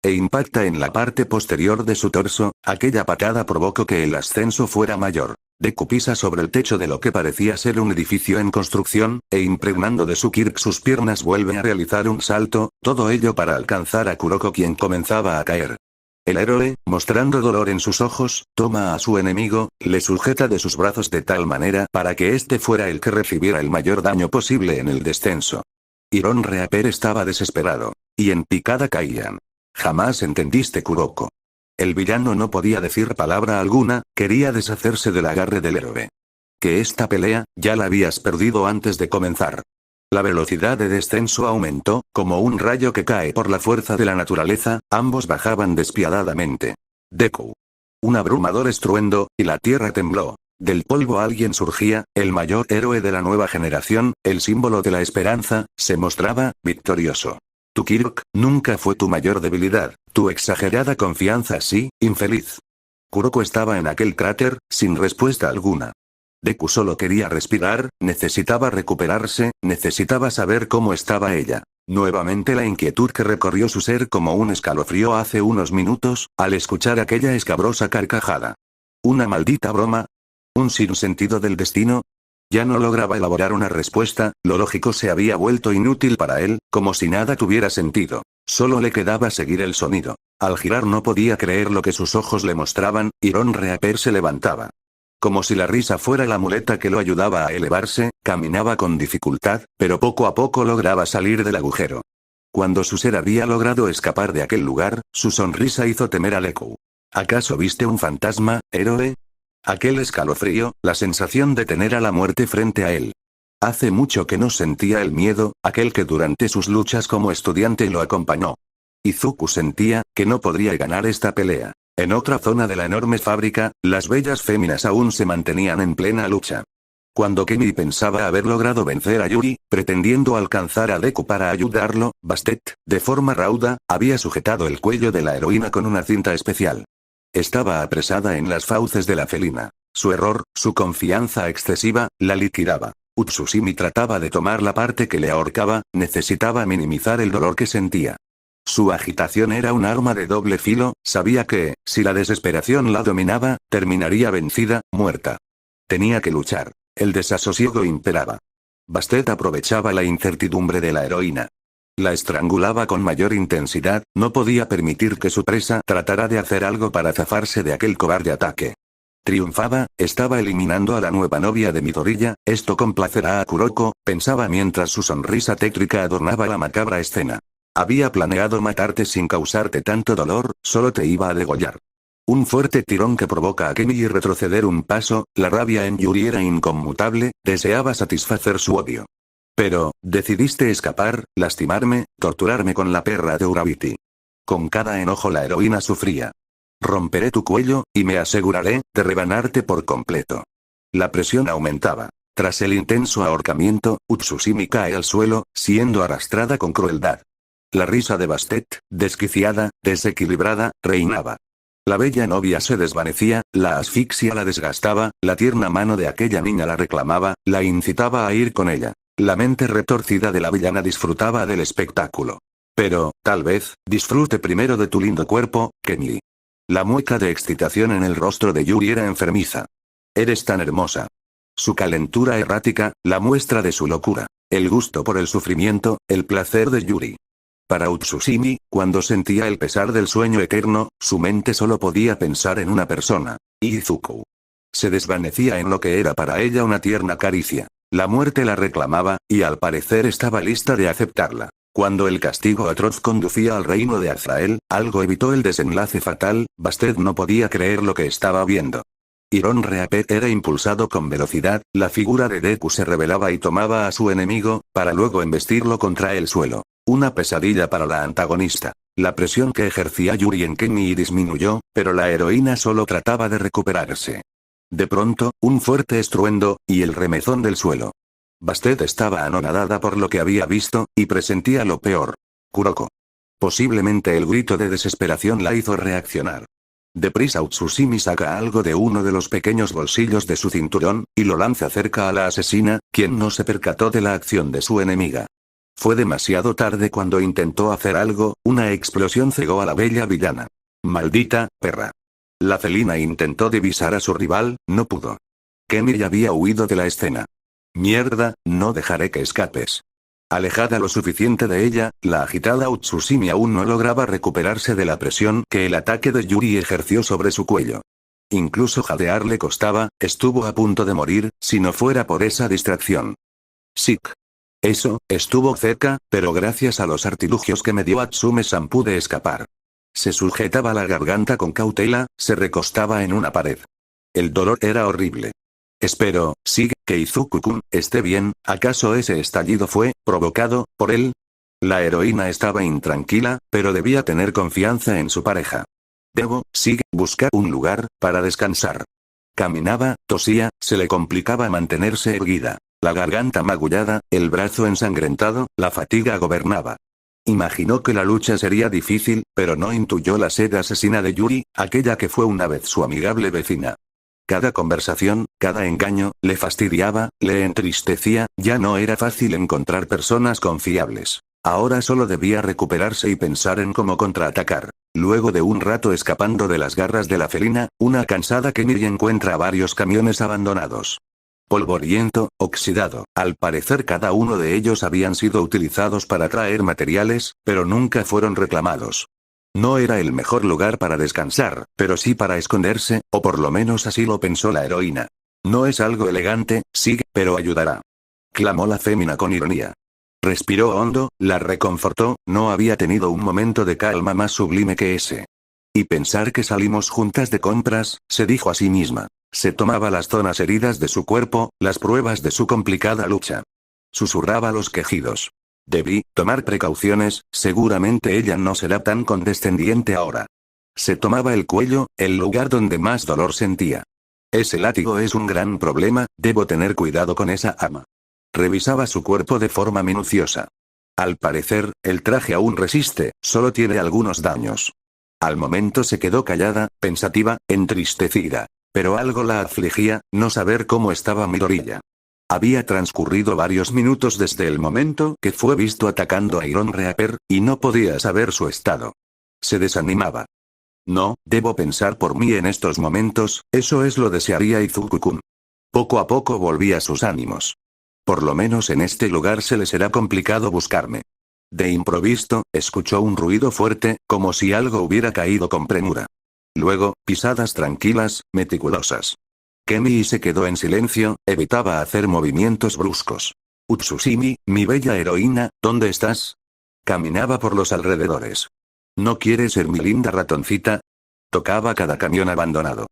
E impacta en la parte posterior de su torso, aquella patada provocó que el ascenso fuera mayor. Deku pisa sobre el techo de lo que parecía ser un edificio en construcción, e impregnando de su Kirk sus piernas vuelve a realizar un salto, todo ello para alcanzar a Kuroko quien comenzaba a caer. El héroe, mostrando dolor en sus ojos, toma a su enemigo, le sujeta de sus brazos de tal manera para que éste fuera el que recibiera el mayor daño posible en el descenso. Iron Reaper estaba desesperado. Y en picada caían. Jamás entendiste, Kuroko. El villano no podía decir palabra alguna, quería deshacerse del agarre del héroe. Que esta pelea, ya la habías perdido antes de comenzar. La velocidad de descenso aumentó, como un rayo que cae por la fuerza de la naturaleza, ambos bajaban despiadadamente. Deku. Un abrumador estruendo, y la tierra tembló. Del polvo alguien surgía, el mayor héroe de la nueva generación, el símbolo de la esperanza, se mostraba, victorioso. Tu Kirk, nunca fue tu mayor debilidad, tu exagerada confianza sí, infeliz. Kuroko estaba en aquel cráter, sin respuesta alguna. Deku solo quería respirar, necesitaba recuperarse, necesitaba saber cómo estaba ella. Nuevamente la inquietud que recorrió su ser como un escalofrío hace unos minutos, al escuchar aquella escabrosa carcajada. ¿Una maldita broma? ¿Un sinsentido del destino? Ya no lograba elaborar una respuesta, lo lógico se había vuelto inútil para él, como si nada tuviera sentido. Solo le quedaba seguir el sonido. Al girar no podía creer lo que sus ojos le mostraban, y Ron Reaper se levantaba. Como si la risa fuera la muleta que lo ayudaba a elevarse, caminaba con dificultad, pero poco a poco lograba salir del agujero. Cuando su ser había logrado escapar de aquel lugar, su sonrisa hizo temer a Lekou. ¿Acaso viste un fantasma, héroe? Aquel escalofrío, la sensación de tener a la muerte frente a él. Hace mucho que no sentía el miedo, aquel que durante sus luchas como estudiante lo acompañó. Izuku sentía que no podría ganar esta pelea. En otra zona de la enorme fábrica, las bellas féminas aún se mantenían en plena lucha. Cuando Kenny pensaba haber logrado vencer a Yuri, pretendiendo alcanzar a Deku para ayudarlo, Bastet, de forma rauda, había sujetado el cuello de la heroína con una cinta especial. Estaba apresada en las fauces de la felina. Su error, su confianza excesiva, la liquidaba. Utsusimi trataba de tomar la parte que le ahorcaba, necesitaba minimizar el dolor que sentía. Su agitación era un arma de doble filo, sabía que, si la desesperación la dominaba, terminaría vencida, muerta. Tenía que luchar. El desasosiego imperaba. Bastet aprovechaba la incertidumbre de la heroína. La estrangulaba con mayor intensidad, no podía permitir que su presa tratara de hacer algo para zafarse de aquel cobarde ataque. Triunfaba, estaba eliminando a la nueva novia de Midoriya, esto complacerá a Kuroko, pensaba mientras su sonrisa tétrica adornaba la macabra escena. Había planeado matarte sin causarte tanto dolor, solo te iba a degollar. Un fuerte tirón que provoca a Kenny y retroceder un paso, la rabia en Yuri era inconmutable, deseaba satisfacer su odio. Pero, decidiste escapar, lastimarme, torturarme con la perra de Urabiti. Con cada enojo la heroína sufría. Romperé tu cuello, y me aseguraré de rebanarte por completo. La presión aumentaba. Tras el intenso ahorcamiento, Utsusimi cae al suelo, siendo arrastrada con crueldad. La risa de Bastet, desquiciada, desequilibrada, reinaba. La bella novia se desvanecía, la asfixia la desgastaba, la tierna mano de aquella niña la reclamaba, la incitaba a ir con ella. La mente retorcida de la villana disfrutaba del espectáculo. Pero, tal vez, disfrute primero de tu lindo cuerpo, Kenny. La mueca de excitación en el rostro de Yuri era enfermiza. Eres tan hermosa. Su calentura errática, la muestra de su locura. El gusto por el sufrimiento, el placer de Yuri. Para Utsusimi, cuando sentía el pesar del sueño eterno, su mente solo podía pensar en una persona, Izuku. Se desvanecía en lo que era para ella una tierna caricia. La muerte la reclamaba, y al parecer estaba lista de aceptarla. Cuando el castigo atroz conducía al reino de Azrael, algo evitó el desenlace fatal, Bastet no podía creer lo que estaba viendo. Ron Reaper era impulsado con velocidad, la figura de Deku se revelaba y tomaba a su enemigo, para luego embestirlo contra el suelo. Una pesadilla para la antagonista. La presión que ejercía Yuri en Kenny disminuyó, pero la heroína solo trataba de recuperarse. De pronto, un fuerte estruendo, y el remezón del suelo. Bastet estaba anonadada por lo que había visto, y presentía lo peor. Kuroko. Posiblemente el grito de desesperación la hizo reaccionar. Deprisa Utsusimi saca algo de uno de los pequeños bolsillos de su cinturón, y lo lanza cerca a la asesina, quien no se percató de la acción de su enemiga. Fue demasiado tarde cuando intentó hacer algo, una explosión cegó a la bella villana. Maldita perra. La felina intentó divisar a su rival, no pudo. Kenny ya había huido de la escena. Mierda, no dejaré que escapes. Alejada lo suficiente de ella, la agitada Utsusimi aún no lograba recuperarse de la presión que el ataque de Yuri ejerció sobre su cuello. Incluso jadear le costaba, estuvo a punto de morir, si no fuera por esa distracción. Sick. Eso, estuvo cerca, pero gracias a los artilugios que me dio Atsume-san pude escapar. Se sujetaba la garganta con cautela, se recostaba en una pared. El dolor era horrible. Espero, Sig, que Izuku-kun esté bien, ¿acaso ese estallido fue provocado por él? La heroína estaba intranquila, pero debía tener confianza en su pareja. Debo, Sig, buscar un lugar para descansar. Caminaba, tosía, se le complicaba mantenerse erguida. La garganta magullada, el brazo ensangrentado, la fatiga gobernaba. Imaginó que la lucha sería difícil, pero no intuyó la sed asesina de Yuri, aquella que fue una vez su amigable vecina. Cada conversación, cada engaño, le fastidiaba, le entristecía, ya no era fácil encontrar personas confiables. Ahora solo debía recuperarse y pensar en cómo contraatacar. Luego de un rato escapando de las garras de la felina, una cansada Kenny encuentra varios camiones abandonados. polvoriento, oxidado. Al parecer cada uno de ellos habían sido utilizados para traer materiales, pero nunca fueron reclamados. No era el mejor lugar para descansar, pero sí para esconderse, o por lo menos así lo pensó la heroína. No es algo elegante, sí, pero ayudará. Clamó la fémina con ironía. Respiró hondo, la reconfortó, no había tenido un momento de calma más sublime que ese. Y pensar que salimos juntas de compras, se dijo a sí misma. Se tomaba las zonas heridas de su cuerpo, las pruebas de su complicada lucha. Susurraba los quejidos. Debí tomar precauciones, seguramente ella no será tan condescendiente ahora. Se tomaba el cuello, el lugar donde más dolor sentía. Ese látigo es un gran problema, debo tener cuidado con esa ama. Revisaba su cuerpo de forma minuciosa. Al parecer, el traje aún resiste, solo tiene algunos daños. Al momento se quedó callada, pensativa, entristecida. Pero algo la afligía, no saber cómo estaba Midoriya. Había transcurrido varios minutos desde el momento que fue visto atacando a Iron Reaper, y no podía saber su estado. Se desanimaba. No, debo pensar por mí en estos momentos, eso es lo desearía Izuku-kun. Poco a poco volvía a sus ánimos. Por lo menos en este lugar se le será complicado buscarme. De improviso, escuchó un ruido fuerte, como si algo hubiera caído con premura. Luego, pisadas tranquilas, meticulosas. Kemi se quedó en silencio, evitaba hacer movimientos bruscos. Utsusimi, mi bella heroína, ¿dónde estás? Caminaba por los alrededores. ¿No quieres ser mi linda ratoncita? Tocaba cada camión abandonado.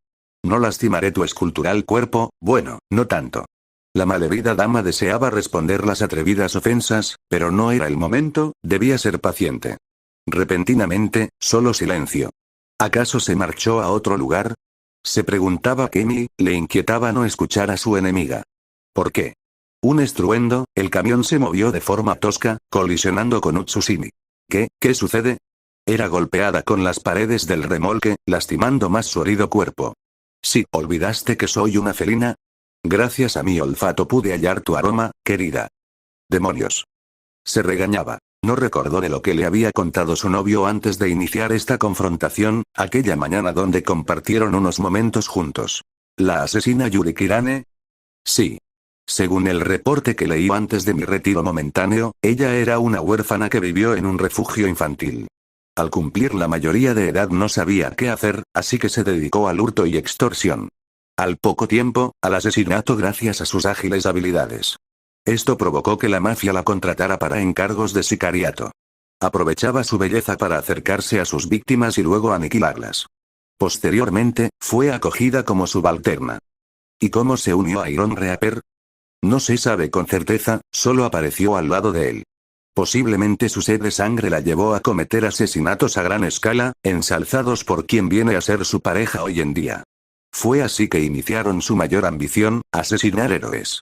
No lastimaré tu escultural cuerpo, bueno, no tanto. La malherida dama deseaba responder las atrevidas ofensas, pero no era el momento, debía ser paciente. Repentinamente, solo silencio. ¿Acaso se marchó a otro lugar? Se preguntaba Kemi, le inquietaba no escuchar a su enemiga. ¿Por qué? Un estruendo, el camión se movió de forma tosca, colisionando con Utsusimi. ¿Qué sucede? Era golpeada con las paredes del remolque, lastimando más su herido cuerpo. Sí, ¿olvidaste que soy una felina? Gracias a mi olfato pude hallar tu aroma, querida. Demonios. Se regañaba. No recordó de lo que le había contado su novio antes de iniciar esta confrontación, aquella mañana donde compartieron unos momentos juntos. ¿La asesina Yuri Kirane? Sí. Según el reporte que leí antes de mi retiro momentáneo, ella era una huérfana que vivió en un refugio infantil. Al cumplir la mayoría de edad no sabía qué hacer, así que se dedicó al hurto y extorsión. Al poco tiempo, al asesinato gracias a sus ágiles habilidades. Esto provocó que la mafia la contratara para encargos de sicariato. Aprovechaba su belleza para acercarse a sus víctimas y luego aniquilarlas. Posteriormente, fue acogida como subalterna. ¿Y cómo se unió a Iron Reaper? No se sabe con certeza, solo apareció al lado de él. Posiblemente su sed de sangre la llevó a cometer asesinatos a gran escala, ensalzados por quien viene a ser su pareja hoy en día. Fue así que iniciaron su mayor ambición, asesinar héroes.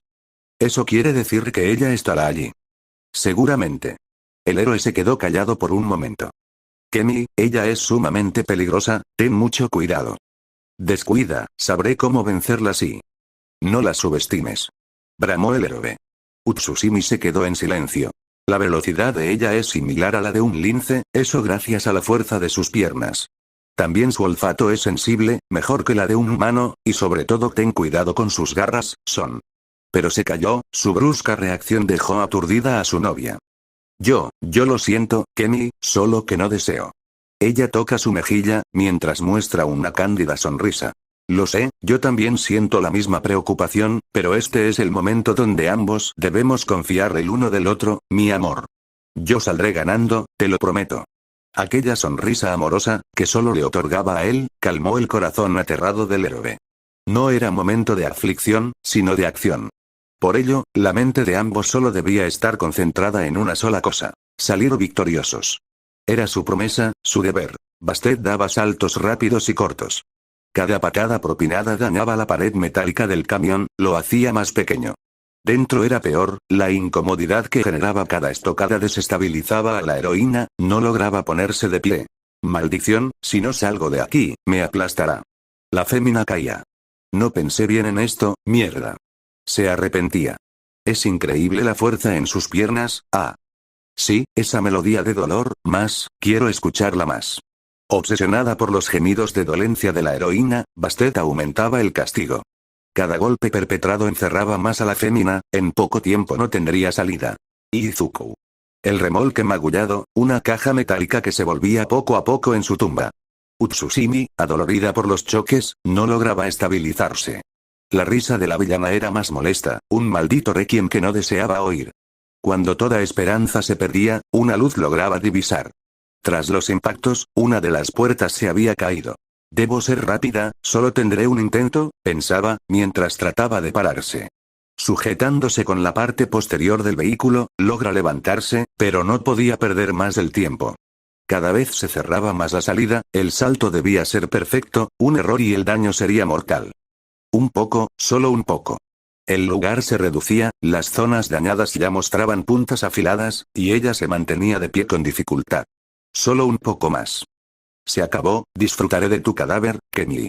Eso quiere decir que ella estará allí. Seguramente. El héroe se quedó callado por un momento. Kemi, ella es sumamente peligrosa, ten mucho cuidado. Descuida, sabré cómo vencerla así. No la subestimes. Bramó el héroe. Utsusimi se quedó en silencio. La velocidad de ella es similar a la de un lince, eso gracias a la fuerza de sus piernas. También su olfato es sensible, mejor que la de un humano, y sobre todo ten cuidado con sus garras, Son. Pero se calló, su brusca reacción dejó aturdida a su novia. Yo lo siento, Kemi, solo que no deseo. Ella toca su mejilla, mientras muestra una cándida sonrisa. Lo sé, yo también siento la misma preocupación, pero este es el momento donde ambos debemos confiar el uno del otro, mi amor. Yo saldré ganando, te lo prometo. Aquella sonrisa amorosa, que solo le otorgaba a él, calmó el corazón aterrado del héroe. No era momento de aflicción, sino de acción. Por ello, la mente de ambos solo debía estar concentrada en una sola cosa: salir victoriosos. Era su promesa, su deber. Bastet daba saltos rápidos y cortos. Cada patada propinada dañaba la pared metálica del camión, lo hacía más pequeño. Dentro era peor, la incomodidad que generaba cada estocada desestabilizaba a la heroína, no lograba ponerse de pie. Maldición, si no salgo de aquí, me aplastará. La fémina caía. No pensé bien en esto, mierda. Se arrepentía. Es increíble la fuerza en sus piernas, Sí, esa melodía de dolor, quiero escucharla más. Obsesionada por los gemidos de dolencia de la heroína, Bastet aumentaba el castigo. Cada golpe perpetrado encerraba más a la fémina, en poco tiempo no tendría salida. Izuku. El remolque magullado, una caja metálica que se volvía poco a poco en su tumba. Utsushimi, adolorida por los choques, no lograba estabilizarse. La risa de la villana era más molesta, un maldito requiem que no deseaba oír. Cuando toda esperanza se perdía, una luz lograba divisar. Tras los impactos, una de las puertas se había caído. Debo ser rápida, solo tendré un intento, pensaba, mientras trataba de pararse. Sujetándose con la parte posterior del vehículo, logra levantarse, pero no podía perder más el tiempo. Cada vez se cerraba más la salida, el salto debía ser perfecto, un error y el daño sería mortal. Un poco, solo un poco. El lugar se reducía, las zonas dañadas ya mostraban puntas afiladas, y ella se mantenía de pie con dificultad. Solo un poco más. Se acabó, disfrutaré de tu cadáver, Kenny.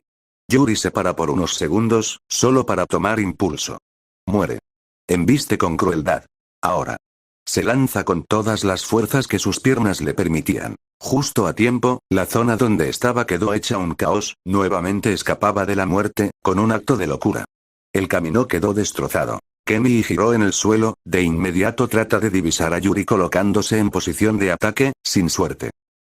Yuri se para por unos segundos, solo para tomar impulso. Muere. Embiste con crueldad. Ahora. Se lanza con todas las fuerzas que sus piernas le permitían. Justo a tiempo, la zona donde estaba quedó hecha un caos, nuevamente escapaba de la muerte, con un acto de locura. El camino quedó destrozado. Kenny giró en el suelo, de inmediato trata de divisar a Yuri colocándose en posición de ataque, sin suerte.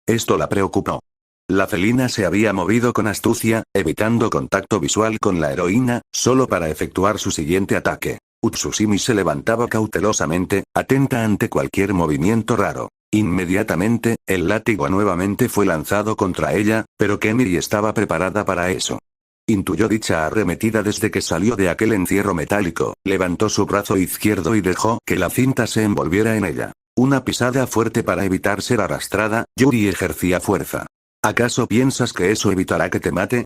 Esto la preocupó. La felina se había movido con astucia, evitando contacto visual con la heroína, solo para efectuar su siguiente ataque. Utsushimi se levantaba cautelosamente, atenta ante cualquier movimiento raro. Inmediatamente, el látigo nuevamente fue lanzado contra ella, pero Kenny estaba preparada para eso. Intuyó dicha arremetida desde que salió de aquel encierro metálico, levantó su brazo izquierdo y dejó que la cinta se envolviera en ella. Una pisada fuerte para evitar ser arrastrada, Yuri ejercía fuerza. ¿Acaso piensas que eso evitará que te mate?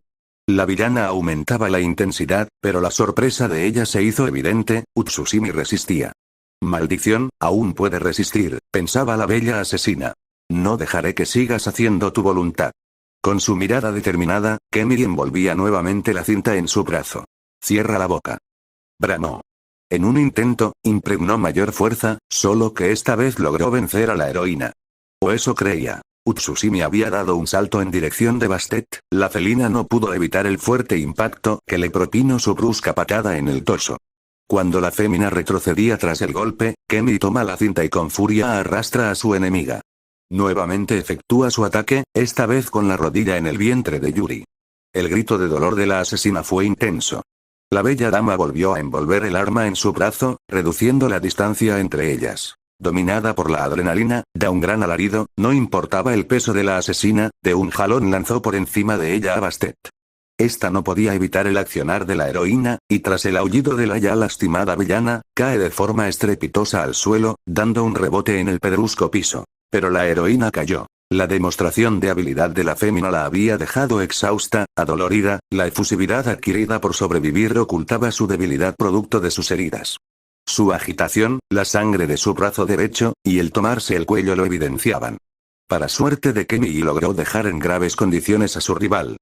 La villana aumentaba la intensidad, pero la sorpresa de ella se hizo evidente, Utsushimi resistía. Maldición, aún puede resistir, pensaba la bella asesina. No dejaré que sigas haciendo tu voluntad. Con su mirada determinada, Kenny envolvía nuevamente la cinta en su brazo. Cierra la boca. Bramó. En un intento, impregnó mayor fuerza, solo que esta vez logró vencer a la heroína. O eso creía. Utsushimi había dado un salto en dirección de Bastet, la felina no pudo evitar el fuerte impacto que le propinó su brusca patada en el torso. Cuando la fémina retrocedía tras el golpe, Kenny toma la cinta y con furia arrastra a su enemiga. Nuevamente efectúa su ataque, esta vez con la rodilla en el vientre de Yuri. El grito de dolor de la asesina fue intenso. La bella dama volvió a envolver el arma en su brazo, reduciendo la distancia entre ellas. Dominada por la adrenalina, da un gran alarido, no importaba el peso de la asesina, de un jalón lanzó por encima de ella a Bastet. Esta no podía evitar el accionar de la heroína, y tras el aullido de la ya lastimada villana, cae de forma estrepitosa al suelo, dando un rebote en el pedrusco piso. Pero la heroína cayó. La demostración de habilidad de la fémina la había dejado exhausta, adolorida, la efusividad adquirida por sobrevivir ocultaba su debilidad producto de sus heridas. Su agitación, la sangre de su brazo derecho, y el tomarse el cuello lo evidenciaban. Para suerte de Kenny logró dejar en graves condiciones a su rival.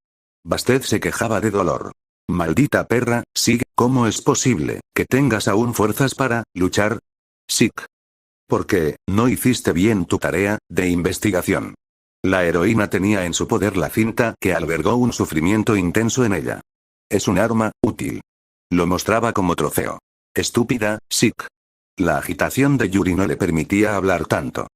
Bastet se quejaba de dolor. Maldita perra, Sig, ¿cómo es posible que tengas aún fuerzas para luchar? Sig. Porque, no hiciste bien tu tarea de investigación. La heroína tenía en su poder la cinta que albergó un sufrimiento intenso en ella. Es un arma útil. Lo mostraba como trofeo. Estúpida, Sig. La agitación de Yuri no le permitía hablar tanto.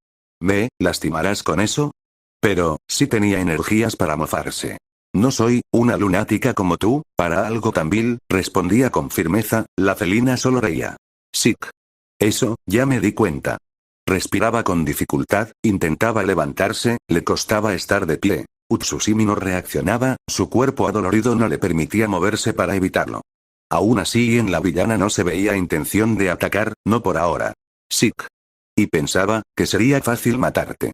¿Me lastimarás con eso? Pero, sí tenía energías para mofarse. No soy una lunática como tú, para algo tan vil, respondía con firmeza, la felina solo reía. Sig. Eso, ya me di cuenta. Respiraba con dificultad, intentaba levantarse, le costaba estar de pie. Utsushimi no reaccionaba, su cuerpo adolorido no le permitía moverse para evitarlo. Aún así en la villana no se veía intención de atacar, no por ahora. Sig. Y pensaba, que sería fácil matarte.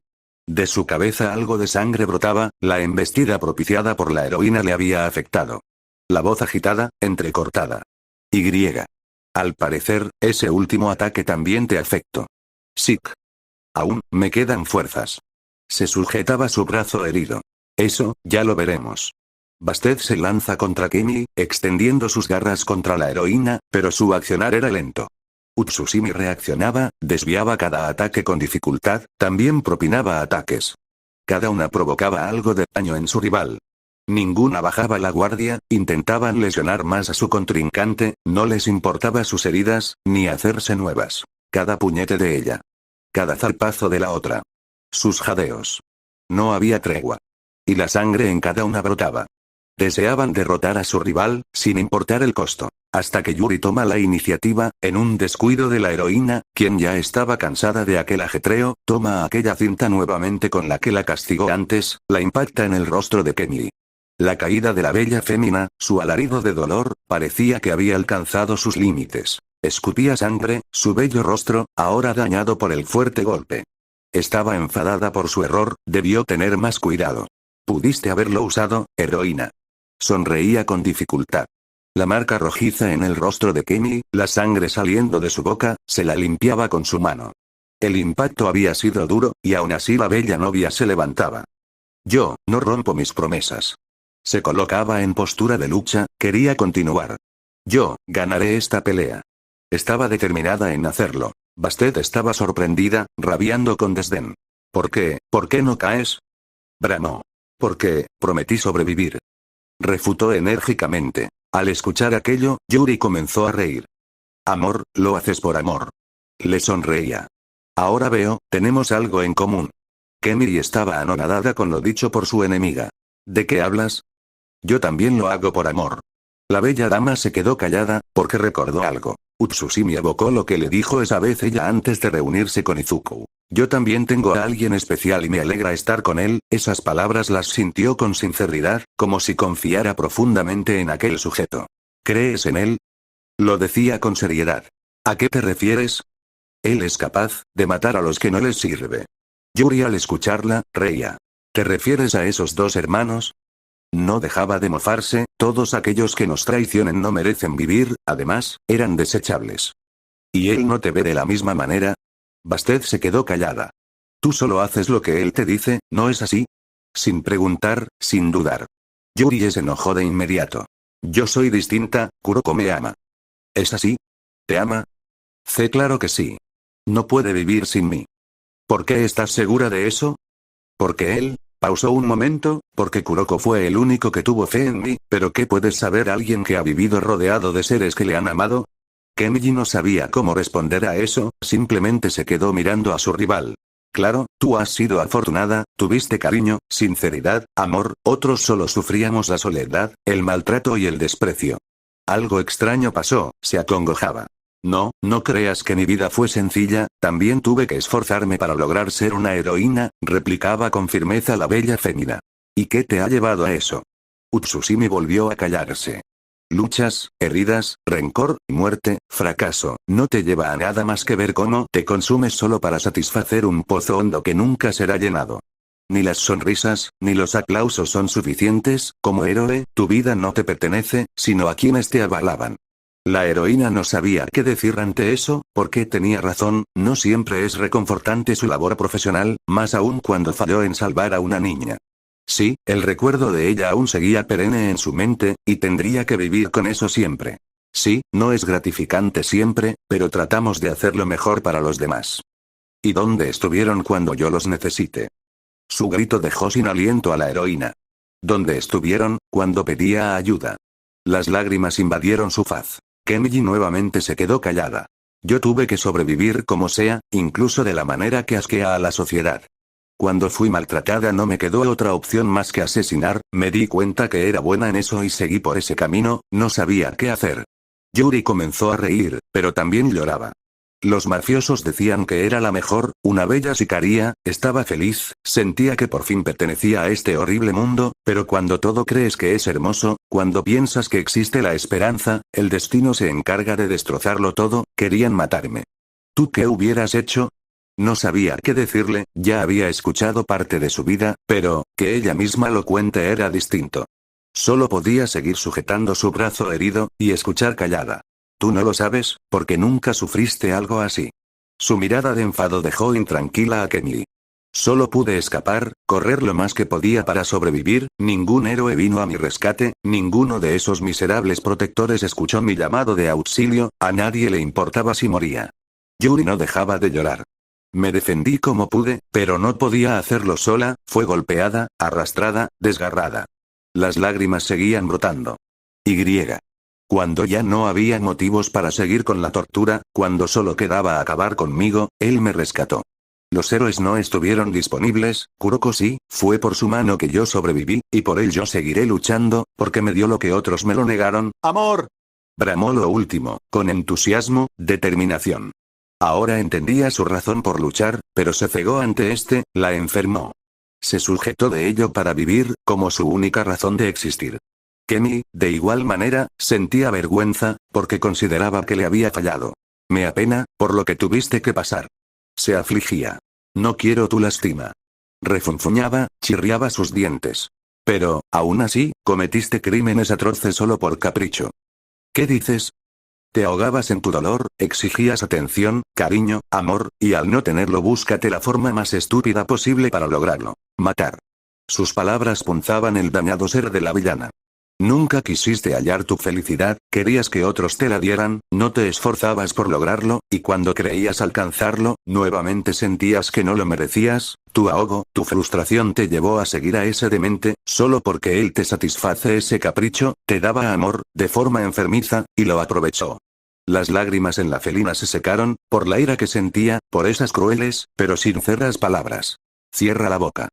De su cabeza algo de sangre brotaba, la embestida propiciada por la heroína le había afectado. La voz agitada, entrecortada. Y. Al parecer, ese último ataque también te afectó. Sig. Aún, me quedan fuerzas. Se sujetaba su brazo herido. Eso, ya lo veremos. Bastet se lanza contra Kenny, extendiendo sus garras contra la heroína, pero su accionar era lento. Utsushimi reaccionaba, desviaba cada ataque con dificultad, también propinaba ataques. Cada una provocaba algo de daño en su rival. Ninguna bajaba la guardia, intentaban lesionar más a su contrincante, no les importaba sus heridas, ni hacerse nuevas. Cada puñete de ella. Cada zarpazo de la otra. Sus jadeos. No había tregua. Y la sangre en cada una brotaba. Deseaban derrotar a su rival, sin importar el costo. Hasta que Yuri toma la iniciativa, en un descuido de la heroína, quien ya estaba cansada de aquel ajetreo, toma aquella cinta nuevamente con la que la castigó antes, la impacta en el rostro de Kenny. La caída de la bella fémina, su alarido de dolor, parecía que había alcanzado sus límites. Escupía sangre, su bello rostro, ahora dañado por el fuerte golpe. Estaba enfadada por su error, debió tener más cuidado. Pudiste haberlo usado, heroína. Sonreía con dificultad. La marca rojiza en el rostro de Kenny, la sangre saliendo de su boca, se la limpiaba con su mano. El impacto había sido duro, y aún así la bella novia se levantaba. Yo, no rompo mis promesas. Se colocaba en postura de lucha, quería continuar. Yo, ganaré esta pelea. Estaba determinada en hacerlo. Bastet estaba sorprendida, rabiando con desdén. ¿Por qué? ¿Por qué no caes? Bramó. Porque, prometí sobrevivir. Refutó enérgicamente. Al escuchar aquello, Yuri comenzó a reír. Amor, lo haces por amor. Le sonreía. Ahora veo, tenemos algo en común. Kemiri estaba anonadada con lo dicho por su enemiga. ¿De qué hablas? Yo también lo hago por amor. La bella dama se quedó callada, porque recordó algo. Utsusimi evocó lo que le dijo esa vez ella antes de reunirse con Izuku. Yo también tengo a alguien especial y me alegra estar con él. Esas palabras las sintió con sinceridad, como si confiara profundamente en aquel sujeto. ¿Crees en él? Lo decía con seriedad. ¿A qué te refieres? Él es capaz de matar a los que no les sirve. Yuri al escucharla, reía. ¿Te refieres a esos dos hermanos? No dejaba de mofarse, todos aquellos que nos traicionen no merecen vivir, además, eran desechables. ¿Y él no te ve de la misma manera? Bastet se quedó callada. Tú solo haces lo que él te dice, ¿no es así? Sin preguntar, sin dudar. Yuri se enojó de inmediato. Yo soy distinta, Kuroko me ama. ¿Es así? ¿Te ama? Sé claro que sí. No puede vivir sin mí. ¿Por qué estás segura de eso? Porque él... Pausó un momento, porque Kuroko fue el único que tuvo fe en mí, pero ¿qué puede saber alguien que ha vivido rodeado de seres que le han amado? Kenji no sabía cómo responder a eso, simplemente se quedó mirando a su rival. Claro, tú has sido afortunada, tuviste cariño, sinceridad, amor, otros solo sufríamos la soledad, el maltrato y el desprecio. Algo extraño pasó, se acongojaba. No, no creas que mi vida fue sencilla, también tuve que esforzarme para lograr ser una heroína, replicaba con firmeza la bella fémina. ¿Y qué te ha llevado a eso? Utsusimi volvió a callarse. Luchas, heridas, rencor, muerte, fracaso, no te lleva a nada más que ver cómo te consumes solo para satisfacer un pozo hondo que nunca será llenado. Ni las sonrisas, ni los aplausos son suficientes, como héroe, tu vida no te pertenece, sino a quienes te avalaban. La heroína no sabía qué decir ante eso, porque tenía razón, no siempre es reconfortante su labor profesional, más aún cuando falló en salvar a una niña. Sí, el recuerdo de ella aún seguía perenne en su mente, y tendría que vivir con eso siempre. Sí, no es gratificante siempre, pero tratamos de hacerlo mejor para los demás. ¿Y dónde estuvieron cuando yo los necesité? Su grito dejó sin aliento a la heroína. ¿Dónde estuvieron cuando pedía ayuda? Las lágrimas invadieron su faz. Kenji nuevamente se quedó callada. Yo tuve que sobrevivir como sea, incluso de la manera que asquea a la sociedad. Cuando fui maltratada no me quedó otra opción más que asesinar, me di cuenta que era buena en eso y seguí por ese camino, no sabía qué hacer. Yuri comenzó a reír, pero también lloraba. Los mafiosos decían que era la mejor, una bella sicaria, estaba feliz, sentía que por fin pertenecía a este horrible mundo, pero cuando todo crees que es hermoso, cuando piensas que existe la esperanza, el destino se encarga de destrozarlo todo, querían matarme. ¿Tú qué hubieras hecho? No sabía qué decirle, ya había escuchado parte de su vida, pero, que ella misma lo cuente era distinto. Solo podía seguir sujetando su brazo herido, y escuchar callada. Tú no lo sabes, porque nunca sufriste algo así. Su mirada de enfado dejó intranquila a Kenji. Solo pude escapar, correr lo más que podía para sobrevivir, ningún héroe vino a mi rescate, ninguno de esos miserables protectores escuchó mi llamado de auxilio, a nadie le importaba si moría. Yuri no dejaba de llorar. Me defendí como pude, pero no podía hacerlo sola, fue golpeada, arrastrada, desgarrada. Las lágrimas seguían brotando. Cuando ya no había motivos para seguir con la tortura, cuando solo quedaba acabar conmigo, él me rescató. Los héroes no estuvieron disponibles, Kuroko sí, fue por su mano que yo sobreviví, y por él yo seguiré luchando, porque me dio lo que otros me lo negaron. ¡Amor! Bramó lo último, con entusiasmo, determinación. Ahora entendía su razón por luchar, pero se cegó ante la enfermó. Se sujetó de ello para vivir, como su única razón de existir. Kemi, de igual manera, sentía vergüenza, porque consideraba que le había fallado. Me apena, por lo que tuviste que pasar. Se afligía. No quiero tu lástima. Refunfuñaba, chirriaba sus dientes. Pero, aún así, cometiste crímenes atroces solo por capricho. ¿Qué dices? Te ahogabas en tu dolor, exigías atención, cariño, amor, y al no tenerlo búscate la forma más estúpida posible para lograrlo. Matar. Sus palabras punzaban el dañado ser de la villana. Nunca quisiste hallar tu felicidad, querías que otros te la dieran, no te esforzabas por lograrlo, y cuando creías alcanzarlo, nuevamente sentías que no lo merecías, tu ahogo, tu frustración te llevó a seguir a ese demente, solo porque él te satisface ese capricho, te daba amor, de forma enfermiza, y lo aprovechó. Las lágrimas en la felina se secaron, por la ira que sentía, por esas crueles, pero sinceras palabras. Cierra la boca.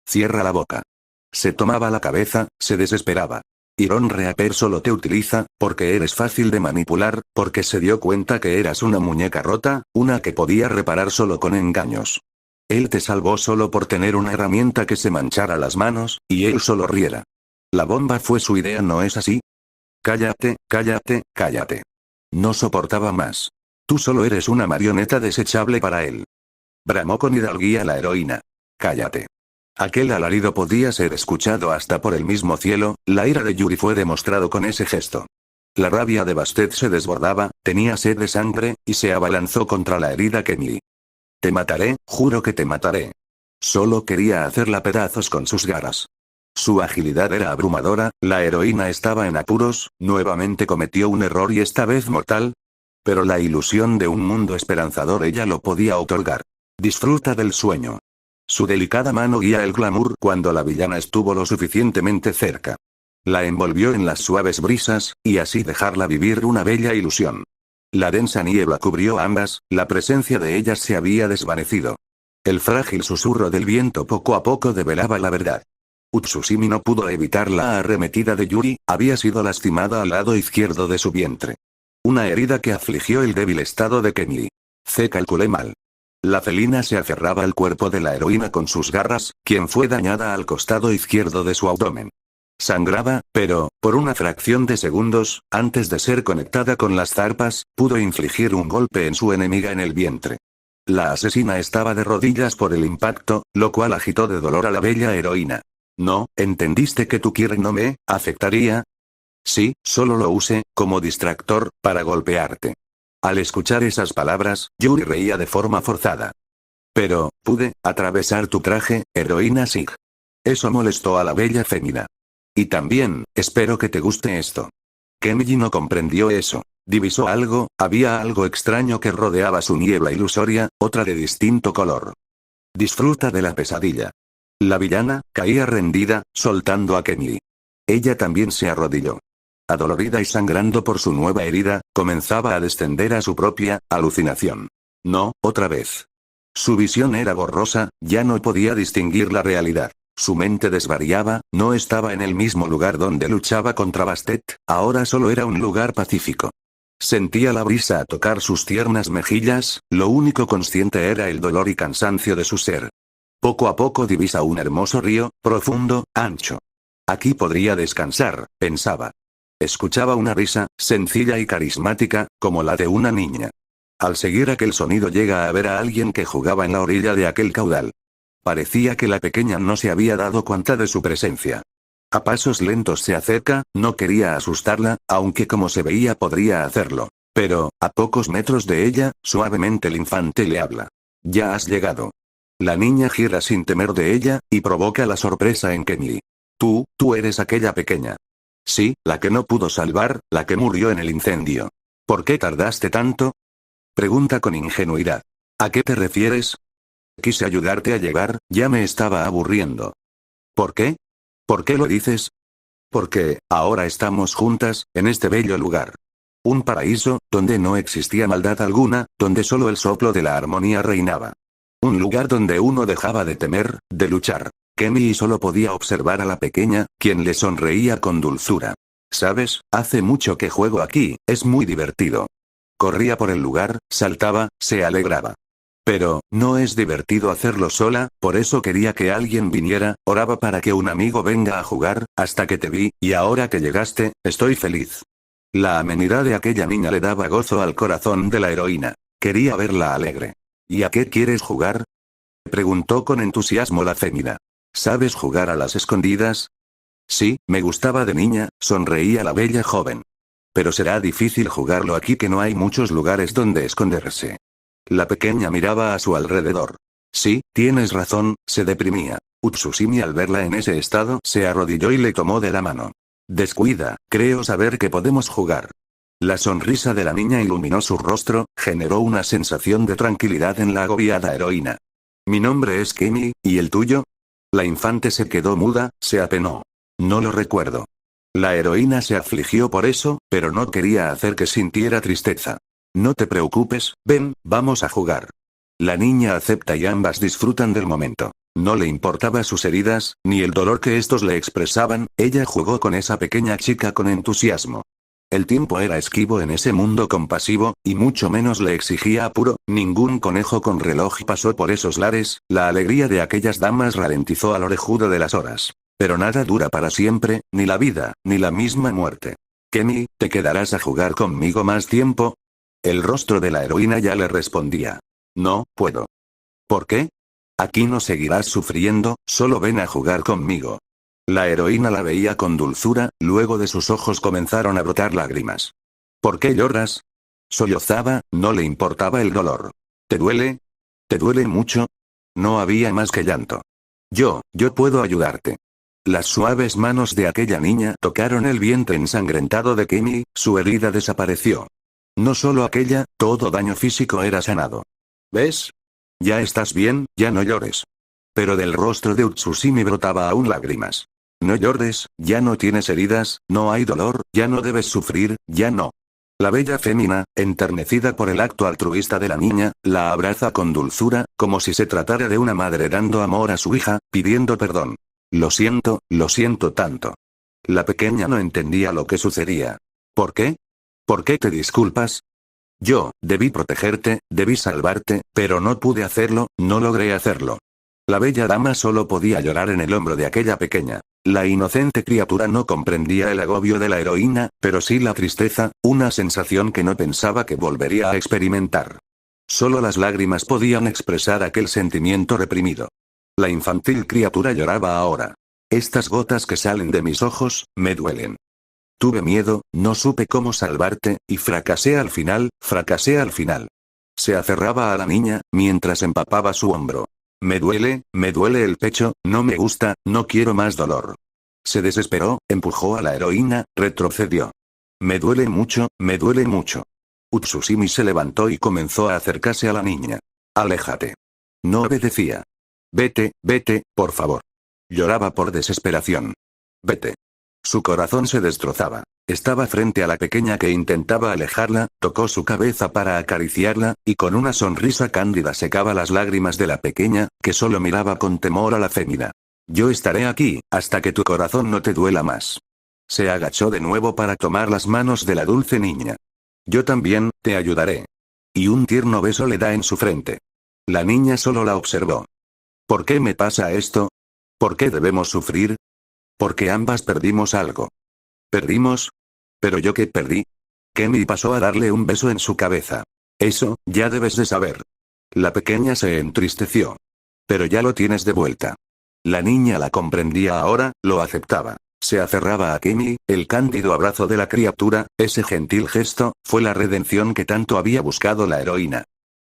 Cierra la boca. Se tomaba la cabeza, se desesperaba. Iron Reaper solo te utiliza, porque eres fácil de manipular, porque se dio cuenta que eras una muñeca rota, una que podía reparar solo con engaños. Él te salvó solo por tener una herramienta que se manchara las manos, y él solo riera. La bomba fue su idea, ¿no es así? Cállate, cállate, cállate. No soportaba más. Tú solo eres una marioneta desechable para él. Bramó con hidalguía la heroína. Cállate. Aquel alarido podía ser escuchado hasta por el mismo cielo, la ira de Yuri fue demostrado con ese gesto. La rabia de Bastet se desbordaba, tenía sed de sangre, y se abalanzó contra la herida Kemi. Te mataré, juro que te mataré. Solo quería hacerla pedazos con sus garras. Su agilidad era abrumadora, la heroína estaba en apuros, nuevamente cometió un error y esta vez mortal. Pero la ilusión de un mundo esperanzador ella lo podía otorgar. Disfruta del sueño. Su delicada mano guía el glamour cuando la villana estuvo lo suficientemente cerca. La envolvió en las suaves brisas, y así dejarla vivir una bella ilusión. La densa niebla cubrió a ambas, la presencia de ellas se había desvanecido. El frágil susurro del viento poco a poco develaba la verdad. Utsusimi no pudo evitar la arremetida de Yuri, había sido lastimada al lado izquierdo de su vientre. Una herida que afligió el débil estado de Kemi. Calculé mal. La felina se aferraba al cuerpo de la heroína con sus garras, quien fue dañada al costado izquierdo de su abdomen. Sangraba, pero, por una fracción de segundos, antes de ser conectada con las zarpas, pudo infligir un golpe en su enemiga en el vientre. La asesina estaba de rodillas por el impacto, lo cual agitó de dolor a la bella heroína. ¿No, entendiste que tu Kiri no me afectaría? Sí, solo lo usé, como distractor, para golpearte. Al escuchar esas palabras, Yuri reía de forma forzada. Pero, pude atravesar tu traje, heroína Sig. Eso molestó a la bella fémina. Y también, espero que te guste esto. Kemiji no comprendió eso. Divisó algo, había algo extraño que rodeaba su niebla ilusoria, otra de distinto color. Disfruta de la pesadilla. La villana caía rendida, soltando a Kemiji. Ella también se arrodilló. Adolorida y sangrando por su nueva herida, comenzaba a descender a su propia alucinación. No, otra vez. Su visión era borrosa, ya no podía distinguir la realidad. Su mente desvariaba, no estaba en el mismo lugar donde luchaba contra Bastet, ahora solo era un lugar pacífico. Sentía la brisa a tocar sus tiernas mejillas, lo único consciente era el dolor y cansancio de su ser. Poco a poco divisa un hermoso río, profundo, ancho. Aquí podría descansar, pensaba. Escuchaba una risa, sencilla y carismática, como la de una niña. Al seguir aquel sonido llega a ver a alguien que jugaba en la orilla de aquel caudal. Parecía que la pequeña no se había dado cuenta de su presencia. A pasos lentos se acerca, no quería asustarla, aunque como se veía podría hacerlo. Pero, a pocos metros de ella, suavemente el infante le habla. Ya has llegado. La niña gira sin temer de ella, y provoca la sorpresa en Kemiji. Tú eres aquella pequeña. Sí, la que no pudo salvar, la que murió en el incendio. ¿Por qué tardaste tanto? Pregunta con ingenuidad. ¿A qué te refieres? Quise ayudarte a llegar, ya me estaba aburriendo. ¿Por qué? ¿Por qué lo dices? Porque, ahora estamos juntas, en este bello lugar. Un paraíso, donde no existía maldad alguna, donde solo el soplo de la armonía reinaba. Un lugar donde uno dejaba de temer, de luchar. Kemi solo podía observar a la pequeña, quien le sonreía con dulzura. ¿Sabes? Hace mucho que juego aquí, es muy divertido. Corría por el lugar, saltaba, se alegraba. Pero, no es divertido hacerlo sola, por eso quería que alguien viniera, oraba para que un amigo venga a jugar, hasta que te vi, y ahora que llegaste, estoy feliz. La amenidad de aquella niña le daba gozo al corazón de la heroína. Quería verla alegre. ¿Y a qué quieres jugar? Preguntó con entusiasmo la fémina. ¿Sabes jugar a las escondidas? Sí, me gustaba de niña, sonreía la bella joven. Pero será difícil jugarlo aquí que no hay muchos lugares donde esconderse. La pequeña miraba a su alrededor. Sí, tienes razón, se deprimía. Utsusimi al verla en ese estado se arrodilló y le tomó de la mano. Descuida, creo saber que podemos jugar. La sonrisa de la niña iluminó su rostro, generó una sensación de tranquilidad en la agobiada heroína. Mi nombre es Kemi, ¿y el tuyo? La infante se quedó muda, se apenó. No lo recuerdo. La heroína se afligió por eso, pero no quería hacer que sintiera tristeza. No te preocupes, ven, vamos a jugar. La niña acepta y ambas disfrutan del momento. No le importaba sus heridas, ni el dolor que estos le expresaban, ella jugó con esa pequeña chica con entusiasmo. El tiempo era esquivo en ese mundo compasivo, y mucho menos le exigía apuro, ningún conejo con reloj pasó por esos lares, la alegría de aquellas damas ralentizó al orejudo de las horas. Pero nada dura para siempre, ni la vida, ni la misma muerte. Kemi, ¿te quedarás a jugar conmigo más tiempo? El rostro de la heroína ya le respondía. No, puedo. ¿Por qué? Aquí no seguirás sufriendo, solo ven a jugar conmigo. La heroína la veía con dulzura, luego de sus ojos comenzaron a brotar lágrimas. ¿Por qué lloras? Sollozaba, no le importaba el dolor. ¿Te duele? ¿Te duele mucho? No había más que llanto. Yo puedo ayudarte. Las suaves manos de aquella niña tocaron el vientre ensangrentado de Kemi, su herida desapareció. No solo aquella, todo daño físico era sanado. ¿Ves? Ya estás bien, ya no llores. Pero del rostro de Utsusimi brotaba aún lágrimas. No llores, ya no tienes heridas, no hay dolor, ya no debes sufrir, ya no. La bella fémina, enternecida por el acto altruista de la niña, la abraza con dulzura, como si se tratara de una madre dando amor a su hija, pidiendo perdón. Lo siento tanto. La pequeña no entendía lo que sucedía. ¿Por qué? ¿Por qué te disculpas? Yo, debí protegerte, debí salvarte, pero no pude hacerlo, no logré hacerlo. La bella dama solo podía llorar en el hombro de aquella pequeña. La inocente criatura no comprendía el agobio de la heroína, pero sí la tristeza, una sensación que no pensaba que volvería a experimentar. Solo las lágrimas podían expresar aquel sentimiento reprimido. La infantil criatura lloraba ahora. Estas gotas que salen de mis ojos, me duelen. Tuve miedo, no supe cómo salvarte, y fracasé al final. Se aferraba a la niña, mientras empapaba su hombro. Me duele el pecho, no me gusta, no quiero más dolor. Se desesperó, empujó a la heroína, retrocedió. Me duele mucho. Utsusimi se levantó y comenzó a acercarse a la niña. Aléjate. No obedecía. Vete, por favor. Lloraba por desesperación. Vete. Su corazón se destrozaba. Estaba frente a la pequeña que intentaba alejarla, tocó su cabeza para acariciarla, y con una sonrisa cándida secaba las lágrimas de la pequeña, que solo miraba con temor a la fémina. Yo estaré aquí, hasta que tu corazón no te duela más. Se agachó de nuevo para tomar las manos de la dulce niña. Yo también, te ayudaré. Y un tierno beso le da en su frente. La niña solo la observó. ¿Por qué me pasa esto? ¿Por qué debemos sufrir? Porque ambas perdimos algo. ¿Perdimos? ¿Pero yo qué perdí? Kemi pasó a darle un beso en su cabeza. Eso, ya debes de saber. La pequeña se entristeció. Pero ya lo tienes de vuelta. La niña la comprendía ahora, lo aceptaba. Se aferraba a Kemi, el cándido abrazo de la criatura, ese gentil gesto, fue la redención que tanto había buscado la heroína.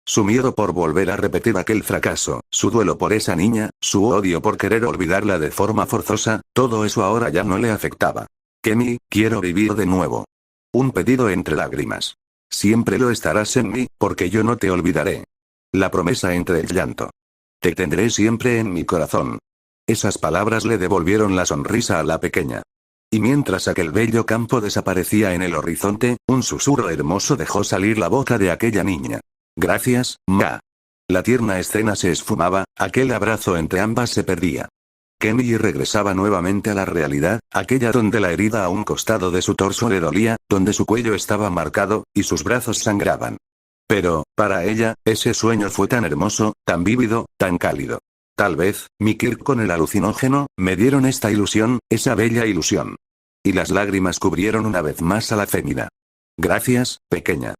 Su miedo por volver a repetir aquel fracaso, su duelo por esa niña, su odio por querer olvidarla de forma forzosa, todo eso ahora ya no le afectaba. Kemi, quiero vivir de nuevo. Un pedido entre lágrimas. Siempre lo estarás en mí, porque yo no te olvidaré. La promesa entre el llanto. Te tendré siempre en mi corazón. Esas palabras le devolvieron la sonrisa a la pequeña. Y mientras aquel bello campo desaparecía en el horizonte, un susurro hermoso dejó salir la boca de aquella niña. Gracias, Ma. La tierna escena se esfumaba, aquel abrazo entre ambas se perdía. Kenny regresaba nuevamente a la realidad, aquella donde la herida a un costado de su torso le dolía, donde su cuello estaba marcado, y sus brazos sangraban. Pero, para ella, ese sueño fue tan hermoso, tan vívido, tan cálido. Tal vez, mi Kirk con el alucinógeno, me dieron esta ilusión, esa bella ilusión. Y las lágrimas cubrieron una vez más a la fémina. Gracias, pequeña.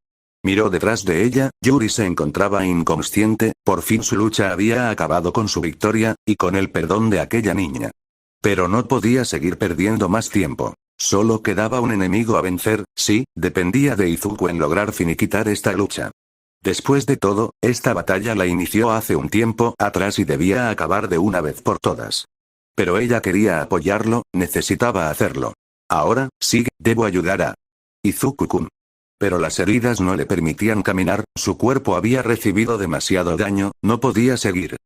Miró detrás de ella, Yuri se encontraba inconsciente, por fin su lucha había acabado con su victoria, y con el perdón de aquella niña. Pero no podía seguir perdiendo más tiempo. Solo quedaba un enemigo a vencer, sí, dependía de Izuku en lograr finiquitar esta lucha. Después de todo, esta batalla la inició hace un tiempo atrás y debía acabar de una vez por todas. Pero ella quería apoyarlo, necesitaba hacerlo. Ahora, sí, debo ayudar a Izuku-kun. Pero las heridas no le permitían caminar, su cuerpo había recibido demasiado daño, no podía seguir.